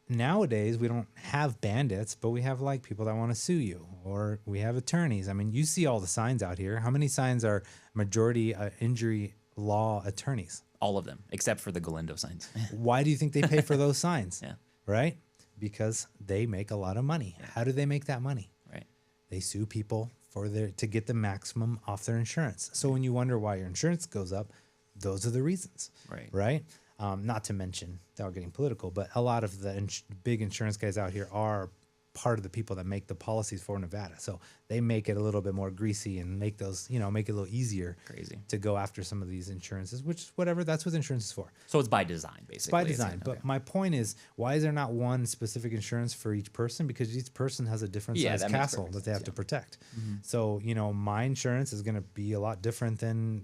nowadays we don't have bandits, but we have like people that want to sue you, or we have attorneys. I mean, you see all the signs out here. How many signs are majority injury law attorneys? all of them except for the Galindo signs. Why do you think they pay for those signs? Yeah. Right? Because they make a lot of money. How do they make that money? Right. They sue people to get the maximum off their insurance. So when you wonder why your insurance goes up, those are the reasons. Right. Right? Not to mention, without getting political, but a lot of the big insurance guys out here are part of the people that make the policies for Nevada. So they make it a little bit more greasy and make those, make it a little easier Crazy. to go after some of these insurances, which whatever, that's what insurance is for. So it's by design, basically. It's by design. But my point is, why is there not one specific insurance for each person? Because each person has a different size that makes castle perfect that they have sense, to protect. Mm-hmm. So, my insurance is going to be a lot different than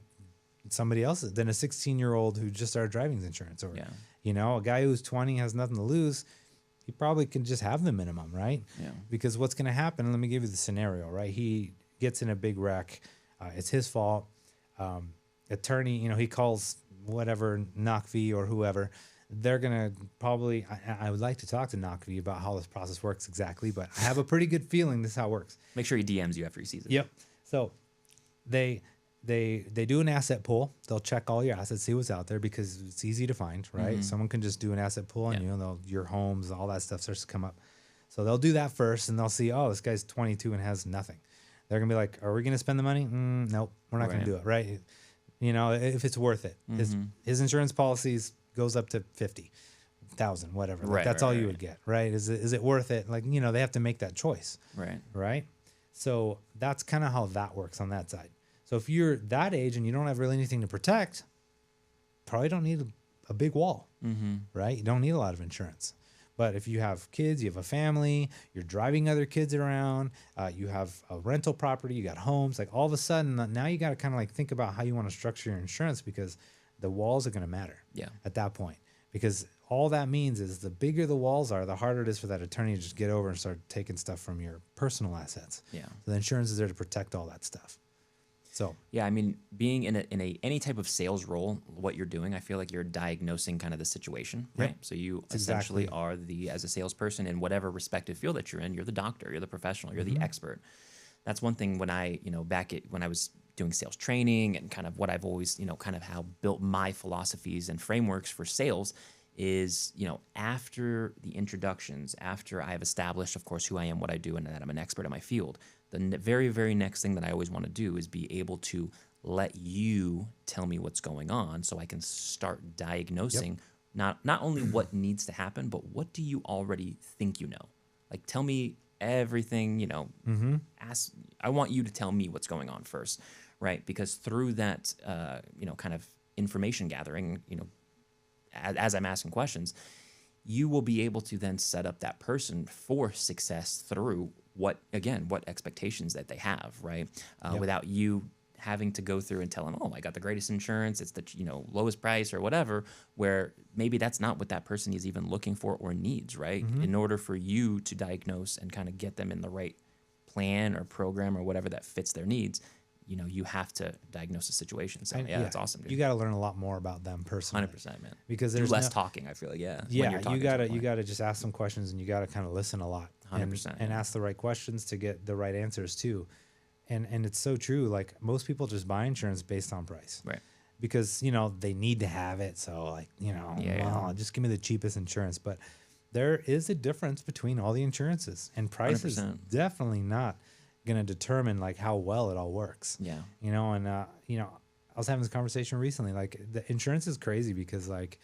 somebody else's, than a 16-year-old who just started driving insurance, or, a guy who's 20 has nothing to lose. He probably can just have the minimum, right? Yeah. Because what's going to happen, let me give you the scenario, right? He gets in a big wreck. It's his fault. Attorney, he calls whatever, NOCV or whoever. They're going to probably, I would like to talk to NOCV about how this process works exactly, but I have a pretty good feeling this is how it works. Make sure he DMs you after he sees it. Yep. So they do an asset pool. They'll check all your assets, see what's out there, because it's easy to find, right? Mm-hmm. Someone can just do an asset pool and your homes, all that stuff starts to come up. So they'll do that first and they'll see, oh, this guy's 22 and has nothing. They're going to be like, are we going to spend the money? Nope, we're not going to do it, right? If it's worth it. His insurance policies goes up to 50,000, whatever. Like, that's all you would get, right? Is it worth it? Like, they have to make that choice. Right? So that's kind of how that works on that side. So if you're that age and you don't have really anything to protect, probably don't need a big wall, right? You don't need a lot of insurance. But if you have kids, you have a family, you're driving other kids around, you have a rental property, you got homes, like all of a sudden now you got to kind of like think about how you want to structure your insurance, because the walls are going to matter at that point. Because all that means is the bigger the walls are, the harder it is for that attorney to just get over and start taking stuff from your personal assets. Yeah. So the insurance is there to protect all that stuff. So yeah, I mean, being in any type of sales role, what you're doing, I feel like you're diagnosing kind of the situation, right? So you essentially are as a salesperson in whatever respective field that you're in, you're the doctor, you're the professional, you're the expert. That's one thing when I, when I was doing sales training and kind of what I've always, kind of how built my philosophies and frameworks for sales is, you know, after the introductions, after I've established, of course, who I am, what I do, and that I'm an expert in my field, the very, very next thing that I always want to do is be able to let you tell me what's going on so I can start diagnosing not only what needs to happen, but what do you already think you know? Like, tell me everything, you know, I want you to tell me what's going on first, right? Because through that, you know, kind of information gathering, you know, as I'm asking questions, you will be able to then set up that person for success through what expectations that they have, right? Without you having to go through and tell them, oh, I got the greatest insurance, it's the, you know, lowest price or whatever, where maybe that's not what that person is even looking for or needs, right? In order for you to diagnose and kind of get them in the right plan or program or whatever that fits their needs, you know, you have to diagnose the situation. So yeah, that's awesome, dude. You got to learn a lot more about them personally. 100%, man. Because do there's less talking, I feel like, when Yeah, you're talking you gotta just ask some questions, and you gotta kind of listen a lot, 100%, and ask the right questions to get the right answers too. And it's so true. Like, most people just buy insurance based on price, right? Because, you know, they need to have it. So, like, you know, just give me the cheapest insurance. But there is a difference between all the insurances, and price 100%. Is definitely not going to determine like how well it all works. Yeah. You know, and you know, I was having this conversation recently. Like, the insurance is crazy because, like,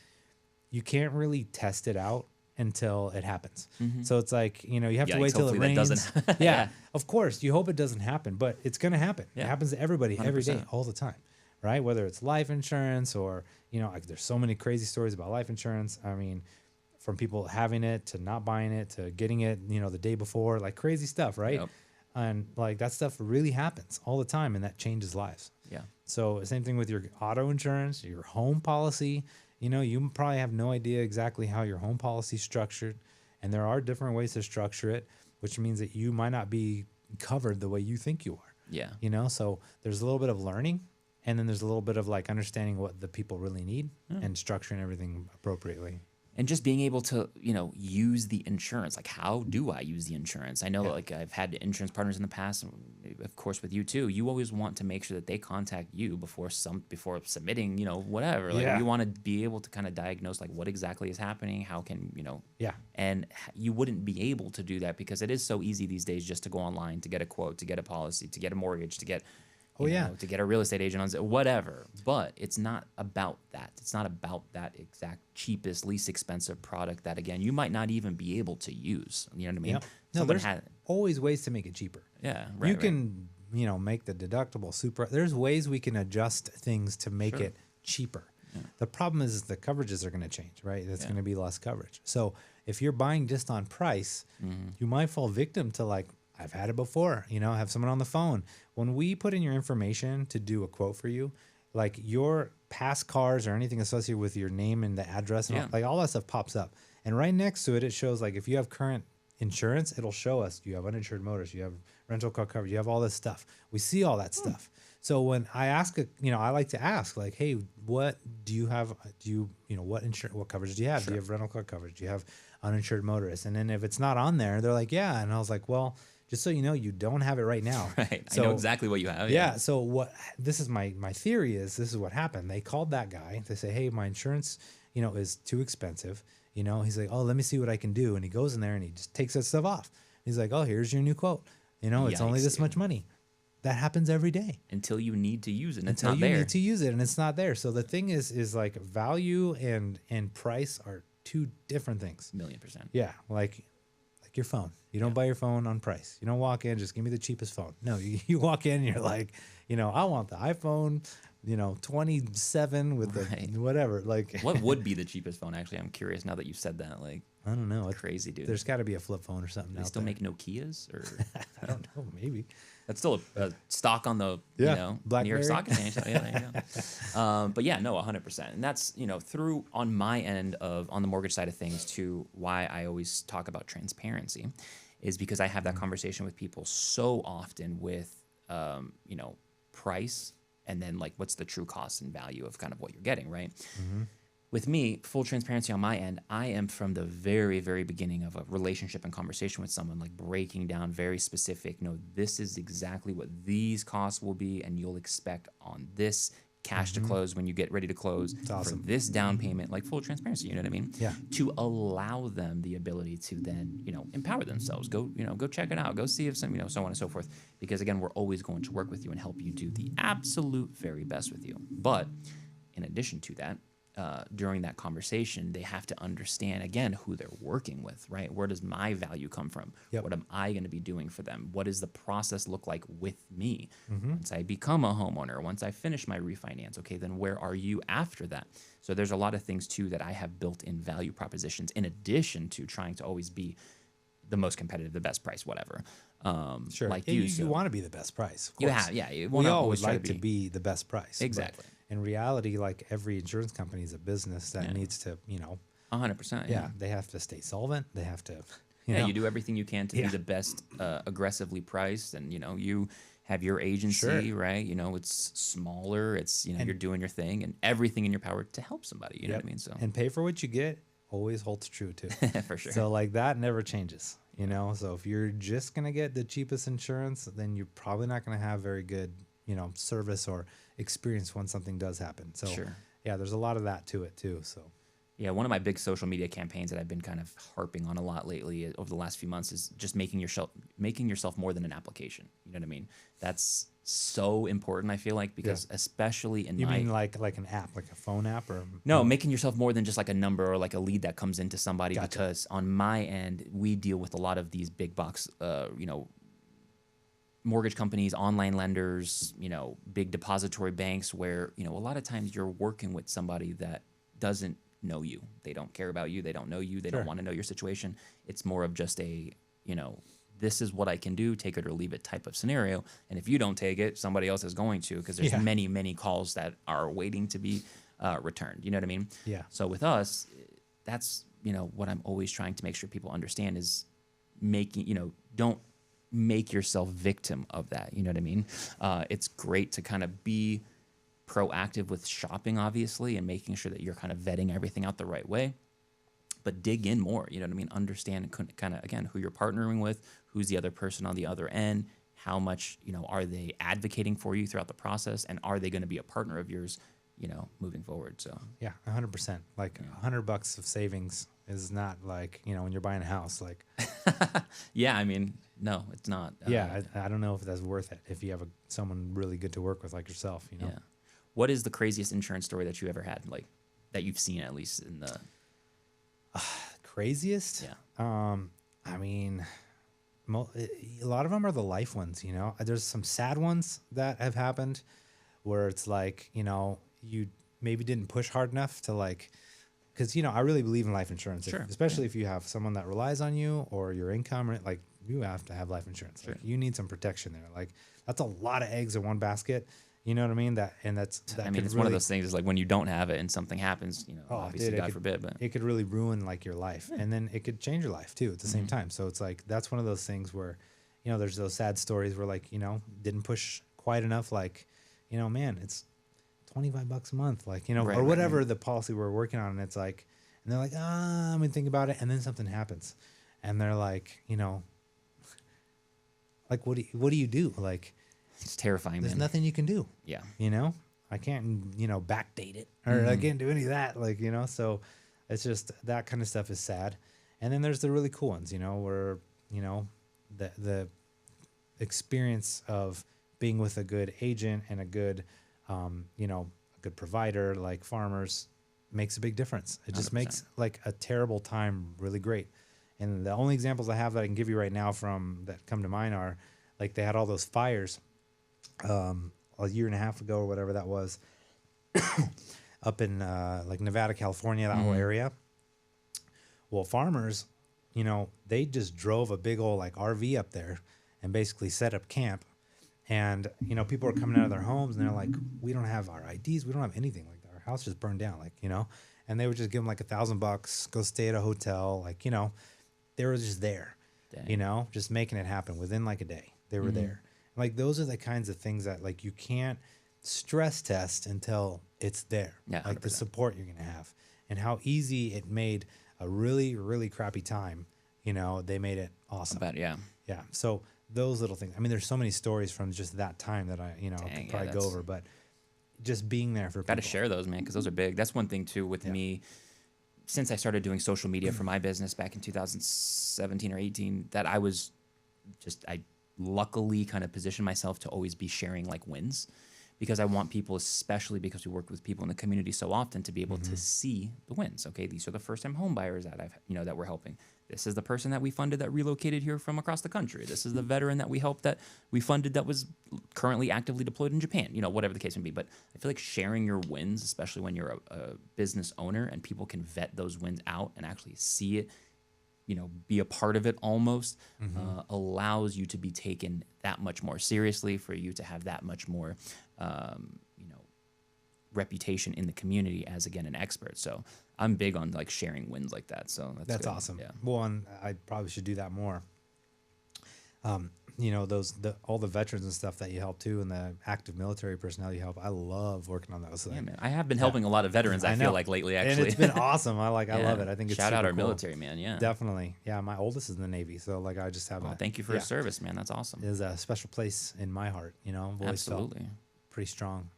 you can't really test it out until it happens. So it's like, you know, you have to wait till it rains. Yeah, of course, you hope it doesn't happen, but it's going to happen. It happens to everybody 100%. Every day, all the time, right? Whether it's life insurance or, you know, like, there's so many crazy stories about life insurance. I mean, from people having it to not buying it to getting it, you know, the day before, like, crazy stuff, right? Yep. And like, that stuff really happens all the time, and that changes lives. Yeah. So same thing with your auto insurance, your home policy. You know, you probably have no idea exactly how your home policy is structured, and there are different ways to structure it, which means that you might not be covered the way you think you are. Yeah. You know, so there's a little bit of learning, and then there's a little bit of like understanding what the people really need and structuring everything appropriately. And just being able to, you know, use the insurance. Like, how do I use the insurance? I know, like, I've had insurance partners in the past, of course, with you too. You always want to make sure that they contact you before submitting, you know, whatever. Like, you want to be able to kind of diagnose, like, what exactly is happening. How can, you know? Yeah. And you wouldn't be able to do that because it is so easy these days just to go online, to get a quote, to get a policy, to get a mortgage, to get... you know, to get a real estate agent on whatever. But it's not about that. It's not about that exact cheapest, least expensive product that, again, you might not even be able to use. You know what I mean? Yep. No, there's always ways to make it cheaper. Yeah, right. You can, you know, make the deductible super. There's ways we can adjust things to make it cheaper. Yeah. The problem is the coverages are going to change, right? That's going to be less coverage. So if you're buying just on price, you might fall victim to, like, I've had it before, you know, have someone on the phone. When we put in your information to do a quote for you, like, your past cars or anything associated with your name and the address, and all that stuff pops up. And right next to it, it shows, like, if you have current insurance, it'll show us you have uninsured motorists, you have rental car coverage, you have all this stuff. We see all that stuff. So when I ask, you know, I like to ask, like, hey, what do you have? You know, what coverage do you have? Do you have rental car coverage? Do you have uninsured motorists? And then if it's not on there, they're like, yeah. And I was like, well, just so you know, you don't have it right now. Right. So, I know exactly what you have. Yeah. So what this is my theory is this is what happened. They called that guy. They say, hey, my insurance, you know, is too expensive. You know, he's like, oh, let me see what I can do. And he goes in there and he just takes that stuff off. He's like, oh, here's your new quote. You know, it's only this much money. That happens every day. Until you need to use it. And Until it's not there. You need to use it and it's not there. So the thing is like, value and price are two different things. 1,000,000%. Yeah. Like your phone. You don't buy your phone on price. You don't walk in, just give me the cheapest phone. No, you walk in and you're like, you know, I want the iPhone, you know, 27 with the whatever. Like, what would be the cheapest phone? Actually, I'm curious now that you said that. Like, I don't know. Crazy, dude. There's got to be a flip phone or something. They still make Nokias, or I don't know. Maybe that's still a stock on the you know, New York Stock Exchange. Yeah, there you go. But yeah, no, 100%. And that's, you know, through on my end on the mortgage side of things to why I always talk about transparency is because I have that conversation with people so often with you know, price and then, like, what's the true cost and value of kind of what you're getting, right? With me, full transparency on my end, I am from the very, very beginning of a relationship and conversation with someone, like, breaking down very specific, this is exactly what these costs will be, and you'll expect on this cash to close when you get ready to close, awesome. for this down payment, like full transparency, you know what I mean? Yeah. To allow them the ability to then, empower themselves. Go check it out. Go see if some, so on and so forth. Because again, we're always going to work with you and help you do the absolute very best with you. But in addition to that, during that conversation, they have to understand, again, who they're working with, right? Where does my value come from? Yep. What am I going to be doing for them? What does the process look like with me? Once I become a homeowner, once I finish my refinance, okay, then where are you after that? So there's a lot of things, too, that I have built in value propositions in addition to trying to always be the most competitive, the best price, whatever. Sure. Like Yeah, you. you want to be the best price. Of You course. have, yeah. You We wanna all always would try like to be the best price. but Exactly. in reality, like every insurance company is a business that needs to, 100%. yeah, they have to stay solvent. They have to, You do everything you can to be Yeah. the best, aggressively priced, and you have your agency, Sure. right? It's smaller. It's you're doing your thing, and everything in your power to help somebody. You know what I mean? So And pay for what you get always holds true too. for sure. So like that never changes, So if you're just gonna get the cheapest insurance, then you're probably not gonna have very good, service or experience when something does happen. So Sure. yeah, there's a lot of that to it too. So Yeah, one of my big social media campaigns that I've been kind of harping on a lot lately over the last few months is just making yourself more than an application. You know what I mean? That's so important, I feel like, because especially in you my mean like an app, like a phone app, or No, making yourself more than just like a number or like a lead that comes into somebody. Gotcha. Because on my end, we deal with a lot of these big box, mortgage companies, online lenders, big depository banks where, a lot of times you're working with somebody that doesn't know you. They don't care about you. They don't know you. They Sure. don't want to know your situation. It's more of just a, this is what I can do, take it or leave it type of scenario. And if you don't take it, somebody else is going to, because there's Yeah. many, many calls that are waiting to be returned. You know what I mean? Yeah. So with us, that's, what I'm always trying to make sure people understand is making, don't make yourself victim of that. You know what I mean? It's great to kind of be proactive with shopping, obviously, and making sure that you're kind of vetting everything out the right way. But dig in more, you know what I mean? Understand kind of, again, who you're partnering with, who's the other person on the other end, how much, are they advocating for you throughout the process, and are they going to be a partner of yours, moving forward? So Yeah, 100%. Like $100 of savings is not like, when you're buying a house, like, yeah, I mean, no, it's not. yeah, I don't know if that's worth it if you have someone really good to work with like yourself, Yeah. What is the craziest insurance story that you ever had, like that you've seen at least in the Craziest? Yeah. I mean, a lot of them are the life ones, There's some sad ones that have happened where it's like, you maybe didn't push hard enough to like, because, I really believe in life insurance, Sure. especially if you have someone that relies on you or your income, right? Like you have to have life insurance. Sure. Like, you need some protection there. Like that's a lot of eggs in one basket. You know what I mean? That I mean, it's one of those things is like when you don't have it and something happens, obviously, dude, God forbid, but it could really ruin like your life, and then it could change your life too at the same time. So it's like that's one of those things where, there's those sad stories where like didn't push quite enough. Like, man, it's $25 a month, like Right, or whatever right. the policy we're working on. And it's like, and they're like, I'm gonna think about it, and then something happens, and they're like, like what do you do? Like, it's terrifying, there's man. nothing you can do. Yeah. I can't, backdate it or I can't do any of that. Like, so it's just that kind of stuff is sad. And then there's the really cool ones, where, the experience of being with a good agent and a good, a good provider like Farmers makes a big difference. It just 100%. makes like a terrible time really great. And the only examples I have that I can give you right now from that come to mind are like they had all those fires a year and a half ago or whatever that was up in like Nevada, California, that whole area. Well, Farmers, they just drove a big old like RV up there and basically set up camp. And, people are coming out of their homes and they're like, we don't have our IDs. We don't have anything like that. Our house just burned down, like, and they would just give them like $1,000, go stay at a hotel. Like, they were just there, Dang. just making it happen within like a day. They were there. Like those are the kinds of things that like you can't stress test until it's there. Yeah, like the 100%. support you're gonna have and how easy it made a really, really crappy time. They made it awesome. But yeah. Yeah. So those little things. I mean, there's so many stories from just that time that I, Dang, could yeah, probably go that's- over, but just being there for people. Got to share those, man, because those are big. That's one thing too with me. Since I started doing social media for my business back in 2017 or 18, that I luckily kind of positioned myself to always be sharing like wins, because I want people, especially because we work with people in the community so often, to be able to see the wins. Okay, these are the first-time home buyers that that we're helping. This is the person that we funded that relocated here from across the country. This is the veteran that we helped that we funded that was currently actively deployed in Japan. Whatever the case may be. But I feel like sharing your wins, especially when you're a business owner and people can vet those wins out and actually see it, be a part of it almost, allows you to be taken that much more seriously, for you to have that much more, reputation in the community as, again, an expert. So I'm big on like sharing wins like that. So that's good. Awesome. Yeah. Well, and I probably should do that more. All the veterans and stuff that you help too, and the active military personnel you help. I love working on those. Yeah, man. I have been helping a lot of veterans. I feel like lately, actually, and it's been awesome. I love it. I think it's shout out our cool. military, man. Yeah, definitely. Yeah, my oldest is in the Navy, so like I just have. Thank you for your service, man. That's awesome. There's a special place in my heart. I've always Absolutely. felt pretty strong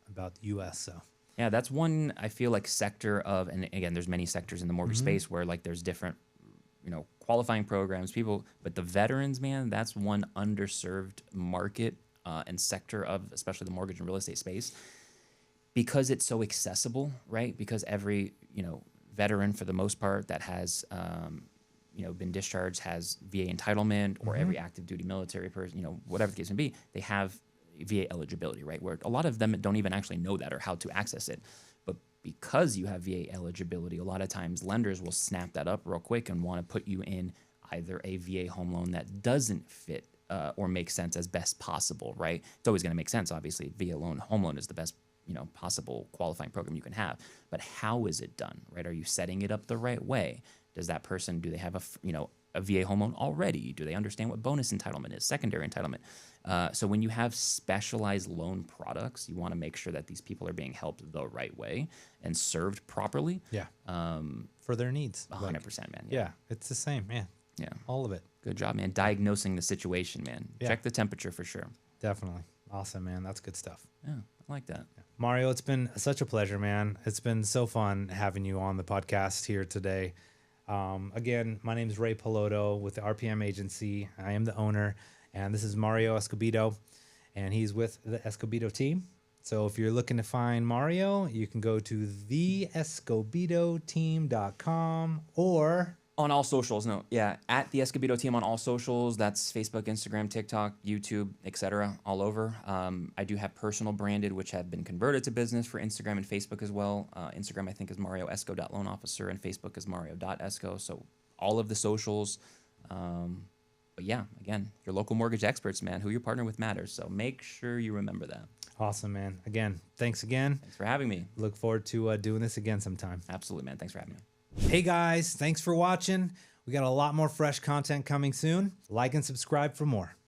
about the U.S. So. Yeah, that's one, I feel like, sector of, and again, there's many sectors in the mortgage space where like there's different, qualifying programs, but the veterans, man, that's one underserved market and sector of, especially the mortgage and real estate space, because it's so accessible, right? Because every, veteran, for the most part, that has, been discharged has VA entitlement, or every active duty military person, whatever the case may be, they have VA eligibility, right? Where a lot of them don't even actually know that or how to access it. But because you have VA eligibility, a lot of times lenders will snap that up real quick and want to put you in either a VA home loan that doesn't fit or make sense as best possible, right? It's always going to make sense, obviously. VA home loan is the best, possible qualifying program you can have. But how is it done, right? Are you setting it up the right way? Does that person, do they have a VA home loan already? Do they understand what bonus entitlement is, secondary entitlement? So when you have specialized loan products, you want to make sure that these people are being helped the right way and served properly. Yeah. For their needs. 100%, man. Yeah, it's the same, man. Yeah. All of it. Good job, man. Diagnosing the situation, man. Yeah. Check the temperature for sure. Definitely. Awesome, man. That's good stuff. Yeah, I like that. Yeah. Mario, it's been such a pleasure, man. It's been so fun having you on the podcast here today. Again, my name is Ray Piloto with the RPM Agency. I am the owner, and this is Mario Escobedo, and he's with the Escobedo team. So if you're looking to find Mario, you can go to theescobedoteam.com or on all socials, at the Escobedo team on all socials. That's Facebook, Instagram, TikTok, YouTube, etc., all over. I do have personal branded, which have been converted to business for Instagram and Facebook as well. Instagram, I think, is marioesco.loanofficer, and Facebook is mario.esco. So all of the socials. But yeah, again, your local mortgage experts, man. Who you partner with matters. So make sure you remember that. Awesome, man. Again, thanks again. Thanks for having me. Look forward to doing this again sometime. Absolutely, man. Thanks for having me. Hey guys, thanks for watching. We got a lot more fresh content coming soon. Like and subscribe for more.